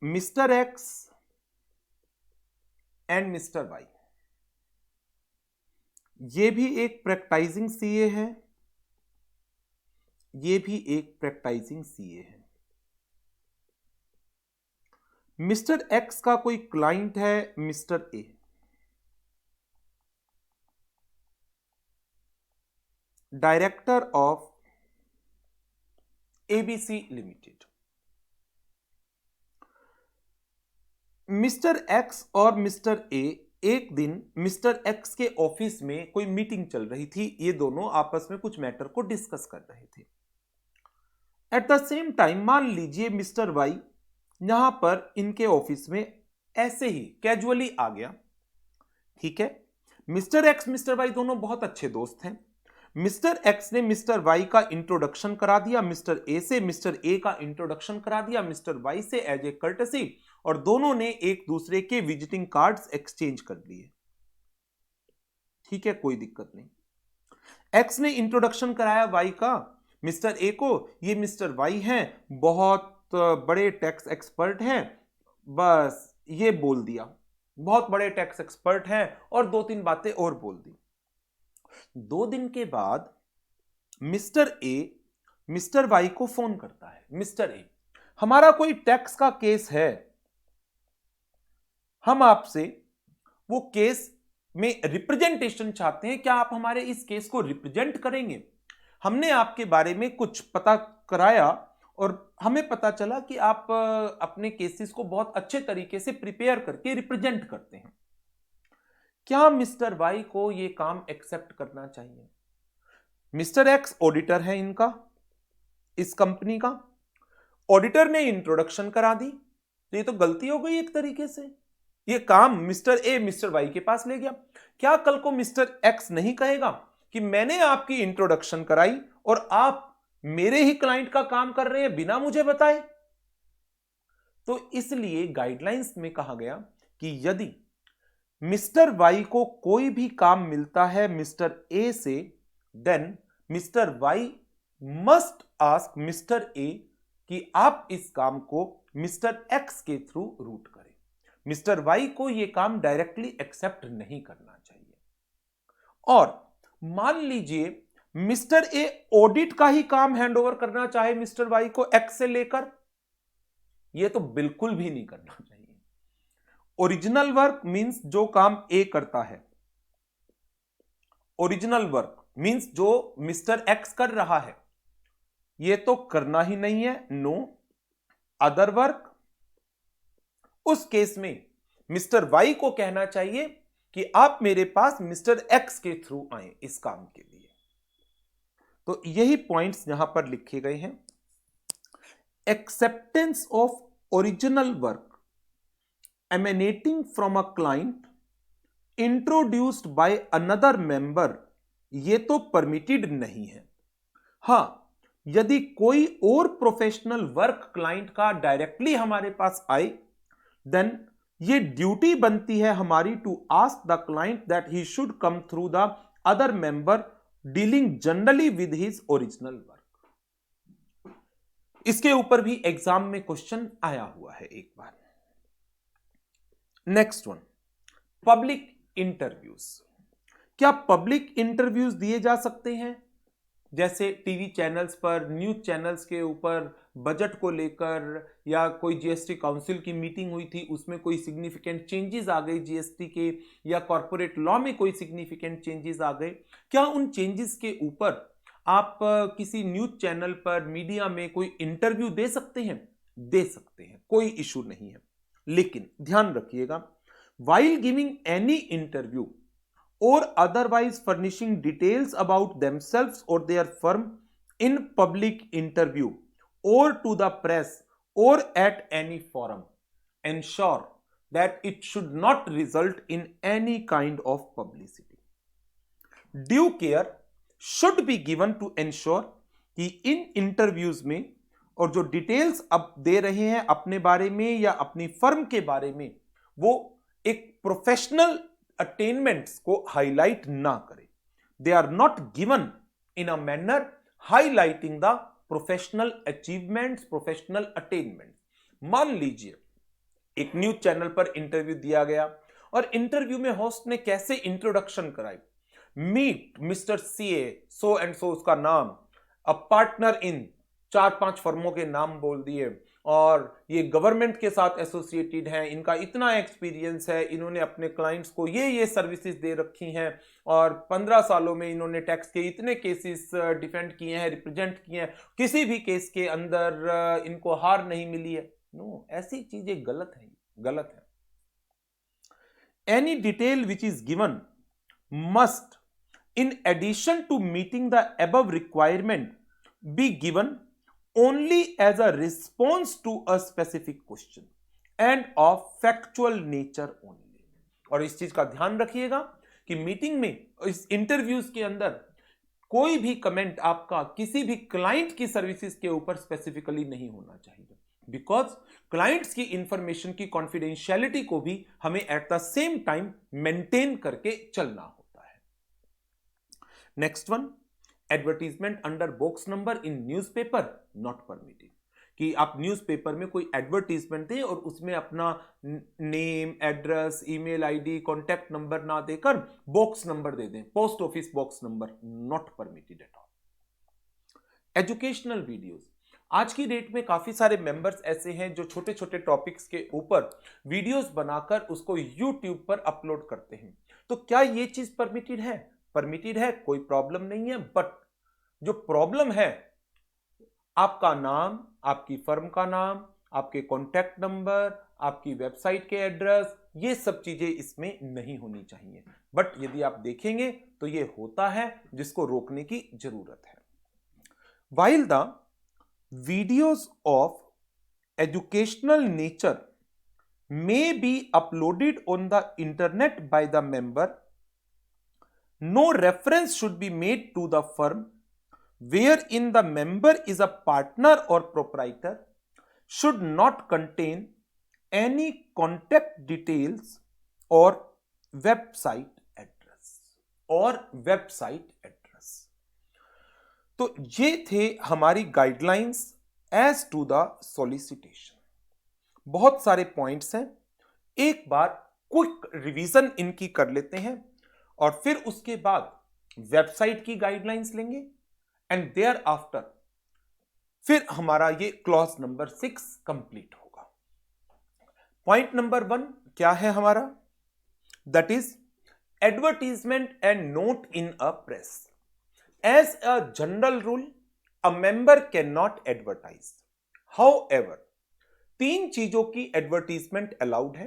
Mister X and mister Y, ये भी एक प्रैक्टिसिंग सीए है, ये भी एक प्रैक्टिसिंग सीए है. मिस्टर एक्स का कोई क्लाइंट है mister A. Director of ABC limited. Mister X और मिस्टर ए, एक दिन मिस्टर एक्स के ऑफिस में कोई मीटिंग चल रही थी। ये दोनों आपस में कुछ मैटर को डिस्कस कर रहे थे। एट द सेम टाइम मान लीजिए मिस्टर वाई यहां पर इनके ऑफिस में ऐसे ही कैजुअली आ गया। ठीक है, मिस्टर एक्स मिस्टर वाई दोनों बहुत अच्छे दोस्त हैं। मिस्टर एक्स ने मिस्टर वाई का इंट्रोडक्शन करा दिया मिस्टर ए से, मिस्टर ए का इंट्रोडक्शन करा दिया मिस्टर वाई से एज ए कर्टसी, और दोनों ने एक दूसरे के विजिटिंग कार्ड्स एक्सचेंज कर लिए। ठीक है, कोई दिक्कत नहीं। एक्स ने इंट्रोडक्शन कराया वाई का मिस्टर ए को, ये मिस्टर वाई हैं, बहुत बड़े टैक्स एक्सपर्ट हैं, बस ये बोल दिया, बहुत बड़े टैक्स एक्सपर्ट हैं, और दो तीन बातें और बोल दी। 2 दिन के बाद मिस्टर ए मिस्टर वाई को फोन करता है। मिस्टर ए, हमारा कोई टैक्स का केस है, हम आपसे वो केस में रिप्रेजेंटेशन चाहते हैं, क्या आप हमारे इस केस को रिप्रेजेंट करेंगे? हमने आपके बारे में कुछ पता कराया और हमें पता चला कि आप अपने केसेस को बहुत अच्छे तरीके से प्रिपेयर करके रिप्रेजेंट करते हैं। क्या मिस्टर वाई को यह काम एक्सेप्ट करना चाहिए? मिस्टर एक्स ऑडिटर है इनका, इस कंपनी का। ऑडिटर ने इंट्रोडक्शन करा दी, तो ये तो गलती हो गई एक तरीके से। ये काम मिस्टर ए मिस्टर वाई के पास ले गया। क्या कल को मिस्टर एक्स नहीं कहेगा कि मैंने आपकी इंट्रोडक्शन कराई और आप मेरे ही क्लाइंट का काम कर रहे हैं बिना मुझे बताए? तो इसलिए गाइडलाइंस में कहा गया कि यदि मिस्टर वाई को कोई भी काम मिलता है मिस्टर ए से, then mister Y must ask mister A कि आप इस काम को मिस्टर एक्स के थ्रू रूट करें। मिस्टर वाई को यह काम डायरेक्टली एक्सेप्ट नहीं करना चाहिए। और मान लीजिए मिस्टर ए ऑडिट का ही काम हैंडओवर करना चाहे मिस्टर वाई को एक्स से लेकर, यह तो बिल्कुल भी नहीं करना चाहिए। ओरिजिनल वर्क मींस जो काम ए करता है, ओरिजिनल वर्क मींस जो मिस्टर एक्स कर रहा है, यह तो करना ही नहीं है। नो अदर वर्क, उस केस में मिस्टर वाई को कहना चाहिए कि आप मेरे पास मिस्टर एक्स के थ्रू आए इस काम के लिए। तो यही पॉइंट्स यहां पर लिखे गए हैं। Acceptance of original work emanating from a client introduced by another member, ये तो परमिटेड नहीं है। हां, यदि कोई और प्रोफेशनल वर्क क्लाइंट का डायरेक्टली हमारे पास आए, देन ये ड्यूटी बनती है हमारी to ask the client that he should come through the other member dealing generally with his original work. इसके ऊपर भी एग्जाम में क्वेश्चन आया हुआ है एक बार। Next one, public interviews. क्या पब्लिक इंटरव्यूज दिए जा सकते हैं? जैसे टीवी चैनल्स पर, न्यूज चैनल्स के ऊपर बजट को लेकर, या कोई जीएसटी काउंसिल की मीटिंग हुई थी उसमें कोई सिग्निफिकेंट चेंजेस आ गए जीएसटी के, या कॉर्पोरेट लॉ में कोई सिग्निफिकेंट चेंजेस आ गए, क्या उन चेंजेस के ऊपर आप किसी न्यूज चैनल पर, मीडिया में कोई इंटरव्यू दे सकते हैं? दे सकते हैं, कोई इशू नहीं है। लेकिन ध्यान रखिएगा, while giving any interview or otherwise furnishing details about themselves or their firm in public interview or to the press or at any forum, ensure that it should not result in any kind of publicity. Due care should be given to ensure कि in interviews में और जो details अब दे रहे हैं अपने बारे में या अपनी फर्म के बारे में, वो एक प्रोफेशनल अटेनमेंट्स को हाईलाइट ना करें। They are not given in a manner highlighting the professional achievements, professional attainment. मान लीजिए एक न्यूज चैनल पर इंटरव्यू दिया गया और इंटरव्यू में होस्ट ने कैसे इंट्रोडक्शन कराई, meet mister CA so and so, उसका नाम, अ पार्टनर इन, 4-5 फर्मों के नाम बोल दिए, और ये गवर्नमेंट के साथ एसोसिएटेड हैं, इनका इतना एक्सपीरियंस है, इन्होंने अपने क्लाइंट्स को ये सर्विसेज दे रखी हैं और 15 सालों में इन्होंने टैक्स के इतने केसेस डिफेंड किए हैं, रिप्रेजेंट किए हैं, किसी भी केस के अंदर इनको हार नहीं मिली है। नो, ऐसी चीजें गलत है, गलत है। Any detail which is given must, in addition to meeting the above requirement, be given only as a response to a specific question and of factual nature only। और इस चीज का ध्यान रखिएगा कि मीटिंग में, इस इंटरव्यूज के अंदर कोई भी कमेंट आपका किसी भी क्लाइंट की सर्विसेज के ऊपर स्पेसिफिकली नहीं होना चाहिए, बिकॉज क्लाइंट्स की इंफॉर्मेशन की कॉन्फिडेंशियलिटी को भी हमें eight the same time maintain करके चलना होता है। Next one, advertisement under box number in newspaper not permitted. कि आप न्यूज़पेपर में कोई एडवर्टीजमेंट दें और उसमें अपना name, address, email ID, contact number ना देकर बॉक्स नंबर दे दें, post office box number, not permitted at all. Educational videos, आज की डेट में काफी सारे मेंबर्स ऐसे हैं जो छोटे छोटे टॉपिक्स के ऊपर वीडियोस बनाकर उसको यूट्यूब पर अपलोड करते हैं। तो क्या ये चीज परमिटेड है? परमिटेड है, कोई प्रॉब्लम नहीं है। बट जो प्रॉब्लम है, आपका नाम, आपकी फर्म का नाम, आपके कॉन्टैक्ट नंबर, आपकी वेबसाइट के एड्रेस, ये सब चीजें इसमें नहीं होनी चाहिए। बट यदि आप देखेंगे तो ये होता है, जिसको रोकने की जरूरत है। While the videos of educational nature may be uploaded on the internet by the member, no reference should be made to the firm wherein the member is a partner or proprietor, should not contain any contact details or website address तो ये थे हमारी guidelines as to the solicitation. बहुत सारे points हैं, एक बार quick revision इनकी कर लेते हैं और फिर उसके बाद वेबसाइट की गाइडलाइंस लेंगे एंड देयर आफ्टर फिर हमारा ये क्लॉज नंबर 6 कंप्लीट होगा। पॉइंट नंबर 1 क्या है हमारा? That is advertisement and note in a press. As a general rule, a member cannot advertise. However, 3 चीजों की एडवर्टीजमेंट अलाउड है: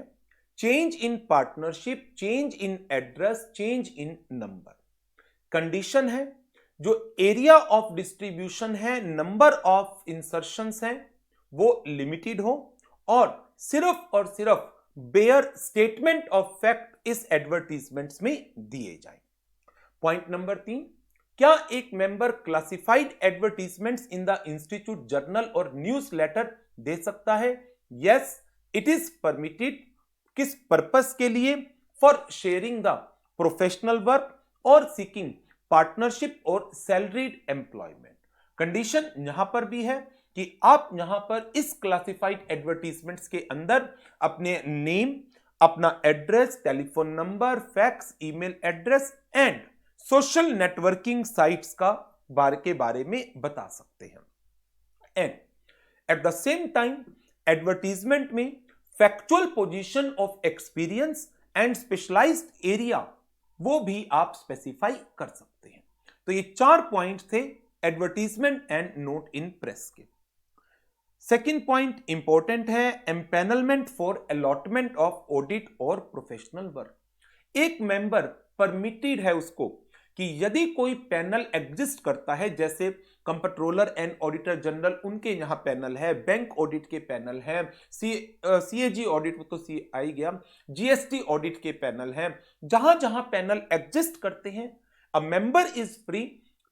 change in partnership, change in address, change in number. Condition है, जो area of distribution है, number of insertions हैं, वो limited हो और सिर्फ बेयर स्टेटमेंट ऑफ फैक्ट इस एडवर्टीजमेंट्स में दिए जाए। पॉइंट नंबर 3, क्या एक member classified advertisements in the institute journal और न्यूज लेटर दे सकता है? Yes, it is permitted. किस पर्पस के लिए? For sharing the professional work और सीकिंग पार्टनरशिप और सैलरीड एम्प्लॉयमेंट। कंडीशन यहां पर भी है कि आप यहां पर इस क्लासिफाइड एडवर्टीजमेंट्स के अंदर अपने नेम, अपना address, telephone number, fax, email address and social networking sites के बारे में बता सकते हैं। And at the same time advertisement में factual position of experience and specialised area वो भी आप स्पेसिफाई कर सकते हैं। तो ये 4 पॉइंट थे advertisement and note in press के। सेकेंड पॉइंट इंपॉर्टेंट है, empanelment for allotment of audit और प्रोफेशनल वर्क। एक मेंबर परमिटेड है उसको कि यदि कोई पैनल एग्जिस्ट करता है, जैसे कंप्ट्रोलर एंड ऑडिटर जनरल, उनके यहां पैनल है, बैंक ऑडिट के पैनल है, सीएजी ऑडिट तो सी आई गया, जीएसटी ऑडिट के पैनल है, जहां जहां पैनल एग्जिस्ट करते हैं, a member is free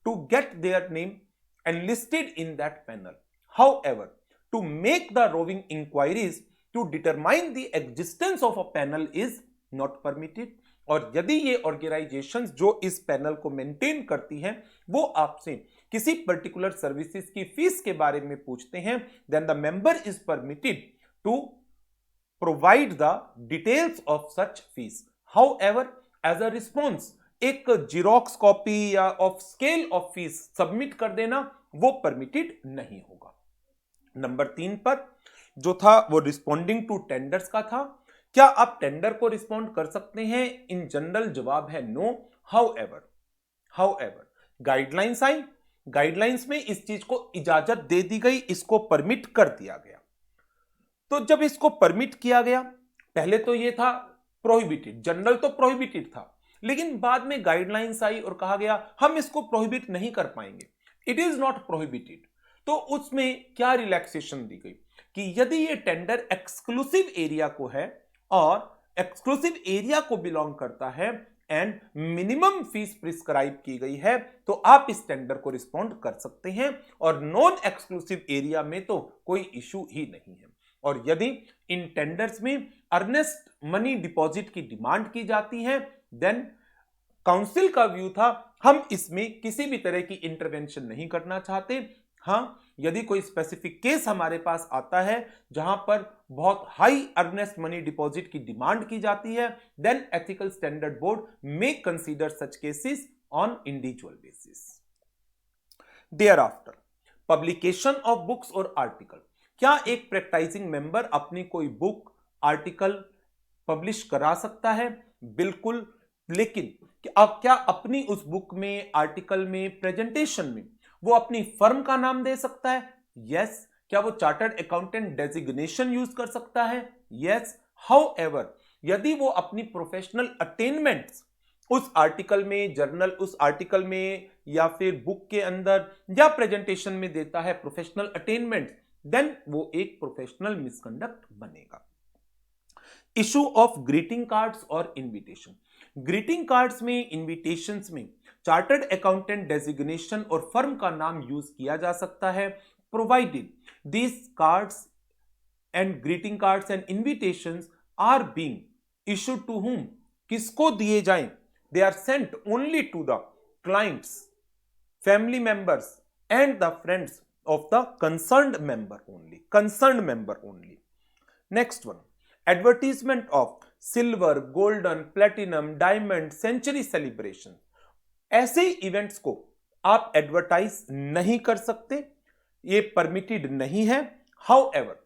to get their name and listed in that panel. However, to make the roving inquiries to determine the existence of a panel is not permitted. और यदि ये organisations जो इस panel को maintain करती हैं वो आपसे किसी पर्टिकुलर सर्विसेज की फीस के बारे में पूछते हैं, then the member is permitted to provide the details of such fees. However, as a response एक जीरोक्स कॉपी या of scale of fees submit कर देना वो परमिटेड नहीं होगा। नंबर 3 पर जो था वो रिस्पॉन्डिंग टू टेंडर्स का था। क्या आप टेंडर को रिस्पॉन्ड कर सकते हैं? इन जनरल जवाब है नो। हाउएवर गाइडलाइंस आई, गाइडलाइंस में इस चीज को इजाजत दे दी गई, इसको परमिट कर दिया गया। तो जब इसको परमिट किया गया, पहले तो ये था प्रोहिबिटेड, जनरल तो प्रोहिबिटेड था, लेकिन बाद में गाइडलाइंस आई और कहा गया हम इसको प्रोहिबिट नहीं कर पाएंगे, इट इज नॉट प्रोहिबिटेड। तो उसमें क्या रिलैक्सेशन दी गई कि यदि ये टेंडर एक्सक्लूसिव एरिया को है और एक्सक्लूसिव एरिया को बिलोंग करता है एंड मिनिमम फीस प्रिस्क्राइब की गई है, तो आप इस टेंडर को रिस्पॉन्ड कर सकते हैं, और नॉन एक्सक्लूसिव एरिया में तो कोई इशू ही नहीं है। और यदि इन टेंडर्स में अर्नेस्ट मनी डिपॉजिट की डिमांड की जाती है, देन काउंसिल का व्यू था हम इसमें किसी भी तरह की इंटरवेंशन नहीं करना चाहते। हाँ, यदि कोई स्पेसिफिक केस हमारे पास आता है जहां पर बहुत हाई अर्नेस्ट मनी डिपॉजिट की डिमांड की जाती है, then ethical standard board may consider such cases on individual basis. Thereafter publication of books और आर्टिकल। क्या एक प्रैक्टिसिंग मेंबर अपनी कोई बुक आर्टिकल पब्लिश करा सकता है? बिल्कुल। लेकिन क्या अपनी उस बुक में, आर्टिकल में, प्रेजेंटेशन में वो अपनी फर्म का नाम दे सकता है? यस। क्या वो चार्टर्ड अकाउंटेंट डेजिग्नेशन यूज कर सकता है? यस। हाउएवर यदि वो अपनी प्रोफेशनल अटेनमेंट्स उस आर्टिकल में, जर्नल उस आर्टिकल में या फिर बुक के अंदर या प्रेजेंटेशन में देता है प्रोफेशनल अटेनमेंट, देन वो एक प्रोफेशनल मिसकंडक्ट बनेगा। इशू ऑफ ग्रीटिंग कार्ड्स और इनविटेशन। ग्रीटिंग कार्ड्स में, इनविटेशंस में चार्टर्ड अकाउंटेंट डेजिग्नेशन और फर्म का नाम यूज किया जा सकता है, provided these cards and greeting cards and invitations are being issued to whom, किसको दिए जाएं? They are sent only to the clients, family members and the friends of the concerned member only. Next one, advertisement of silver, golden, platinum, diamond, century celebration. ऐसे events को आप advertise नहीं कर सकते, ये परमिटेड नहीं है। However,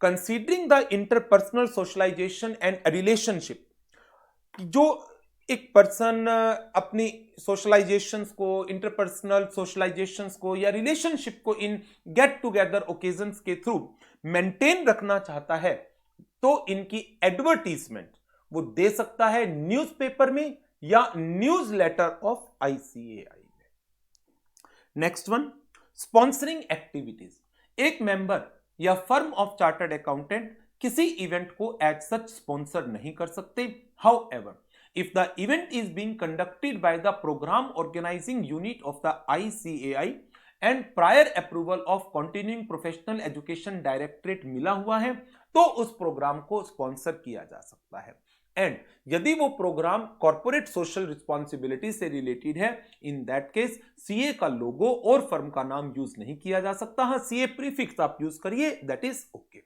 considering the interpersonal socialization and relationship, जो एक पर्सन अपनी सोशलाइजेशंस को, इंटरपर्सनल सोशलाइजेशंस को या रिलेशनशिप को इन गेट टुगेदर ओकेजन्स के थ्रू मेंटेन रखना चाहता है, तो इनकी एडवर्टीजमेंट वो दे सकता है न्यूज़पेपर में या न्यूज लेटर ऑफ ICAI में। Next one, sponsoring activities. एक मेंबर या फर्म ऑफ चार्टर्ड अकाउंटेंट किसी इवेंट को एज सच स्पॉन्सर नहीं कर सकते। However, if the event is being conducted by the program organizing unit of the ICAI and prior approval of continuing professional education directorate मिला हुआ है, तो उस प्रोग्राम को स्पॉन्सर किया जा सकता है। एंड यदि वो प्रोग्राम कॉर्पोरेट सोशल रिस्पॉन्सिबिलिटी से रिलेटेड है, इन दैट केस CA का लोगो और फर्म का नाम यूज नहीं किया जा सकता। हाँ, CA प्रीफिक्स आप यूज करिए, that is okay.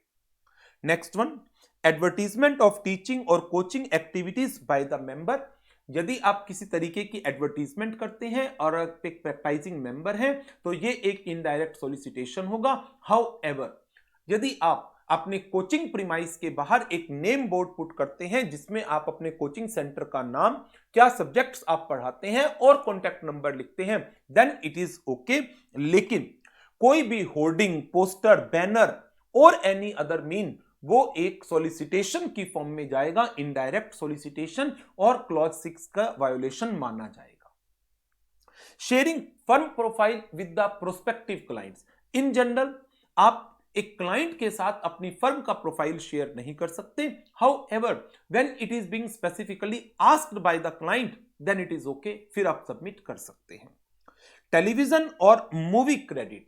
Next one, advertisement of teaching और coaching activities by the member. यदि आप किसी तरीके की एडवर्टीजमेंट करते हैं और एक प्रैक्टिसिंग मेंबर हैं, तो ये एक इनडायरेक्ट सॉलिसिटेशन होगा। हाउएवर, यदि आप अपने कोचिंग प्रीमाइस के बाहर एक नेम बोर्ड पुट करते हैं जिसमें आप अपने कोचिंग सेंटर का नाम, क्या सब्जेक्ट्स आप पढ़ाते हैं और कॉन्टैक्ट नंबर लिखते हैं, देन इट इज ओके। लेकिन कोई भी होर्डिंग, पोस्टर, बैनर और एनी अदर मीन, वो एक सॉलिसिटेशन की फॉर्म में जाएगा, इनडायरेक्ट सॉलिसिटेशन, और क्लॉज 6 का वायोलेशन माना जाएगा। Sharing firm profile with the prospective clients. In general आप एक क्लाइंट के साथ अपनी फर्म का प्रोफाइल शेयर नहीं कर सकते। However, when it is being specifically asked by the client, then it is okay, फिर आप सबमिट कर सकते हैं। टेलीविजन और मूवी क्रेडिट।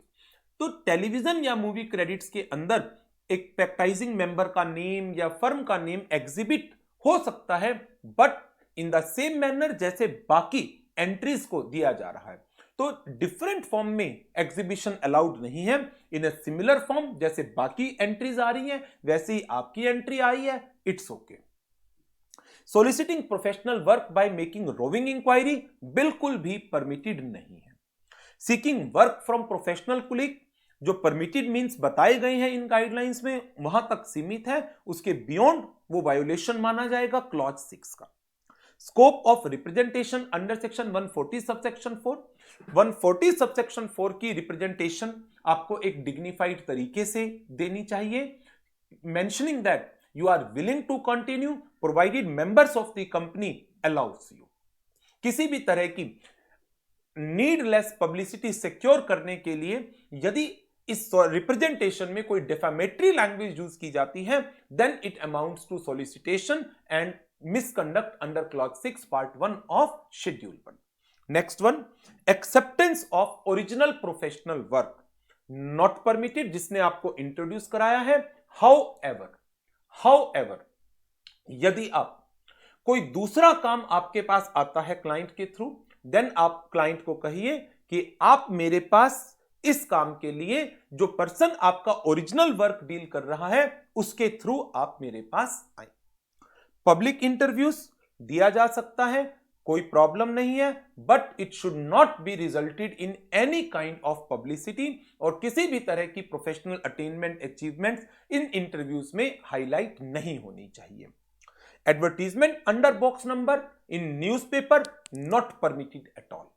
तो टेलीविजन या मूवी क्रेडिट्स के अंदर एक प्रैक्टिसिंग मेंबर का नेम या फर्म का नेम एग्जिबिट हो सकता है, but in the same manner जैसे बाकी एंट्रीज को दिया जा रहा है। तो डिफरेंट फॉर्म में एग्जीबिशन अलाउड नहीं है। इन ए सिमिलर फॉर्म, जैसे बाकी एंट्रीज आ रही हैं वैसे ही आपकी एंट्री आई है, it's okay. Soliciting professional work by making roving inquiry, बिल्कुल भी परमिटेड नहीं है। Seeking work from professional colleague, जो परमिटेड मीन्स बताए गए हैं इन गाइडलाइंस में वहां तक सीमित है, उसके बियॉन्ड वो वायोलेशन माना जाएगा क्लॉज 6 का। Scope of representation under section 140 subsection 4, 140 subsection 4 की रिप्रेजेंटेशन आपको एक डिग्निफाइड तरीके से देनी चाहिए, mentioning that you are willing to continue provided members of the company allows you. किसी भी तरह की नीडलेस पब्लिसिटी सिक्योर करने के लिए यदि इस रिप्रेजेंटेशन में कोई डिफेमेटरी लैंग्वेज यूज की जाती है, then it amounts to solicitation and misconduct under clause 6 part 1 of schedule 1। Next one, acceptance of original professional work not permitted, जिसने आपको इंट्रोड्यूस कराया है। हाउएवर यदि आप कोई दूसरा काम आपके पास आता है क्लाइंट के थ्रू, देन आप क्लाइंट को कहिए कि आप मेरे पास इस काम के लिए जो पर्सन आपका ओरिजिनल वर्क डील कर रहा है उसके थ्रू आप मेरे पास आए। पब्लिक इंटरव्यूज दिया जा सकता है, कोई प्रॉब्लम नहीं है, but it should not be resulted in any kind of publicity, और किसी भी तरह की professional attainment achievements in interviews में हाईलाइट नहीं होनी चाहिए। Advertisement under box number in newspaper not permitted at all.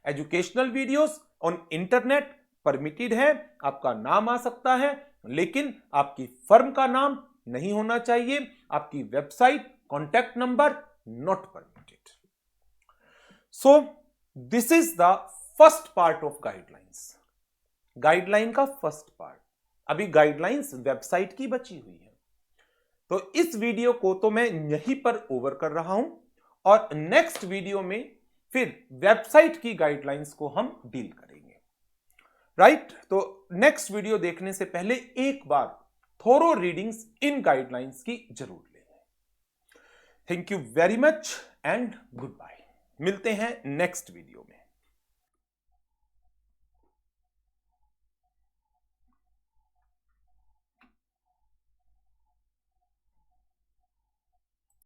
Educational videos on internet permitted है, आपका नाम आ सकता है लेकिन आपकी फर्म का नाम नहीं होना चाहिए, आपकी website, contact number not permitted. So this is the first part of guidelines. Guideline का फर्स्ट पार्ट। अभी गाइडलाइंस वेबसाइट की बची हुई है, तो इस वीडियो को तो मैं यहीं पर ओवर कर रहा हूं और नेक्स्ट वीडियो में फिर वेबसाइट की गाइडलाइंस को हम डील करेंगे, राइट? तो नेक्स्ट वीडियो देखने से पहले एक बार थोरो रीडिंग्स इन गाइडलाइंस की जरूर लें। Thank you very much and good bye. मिलते हैं नेक्स्ट वीडियो में।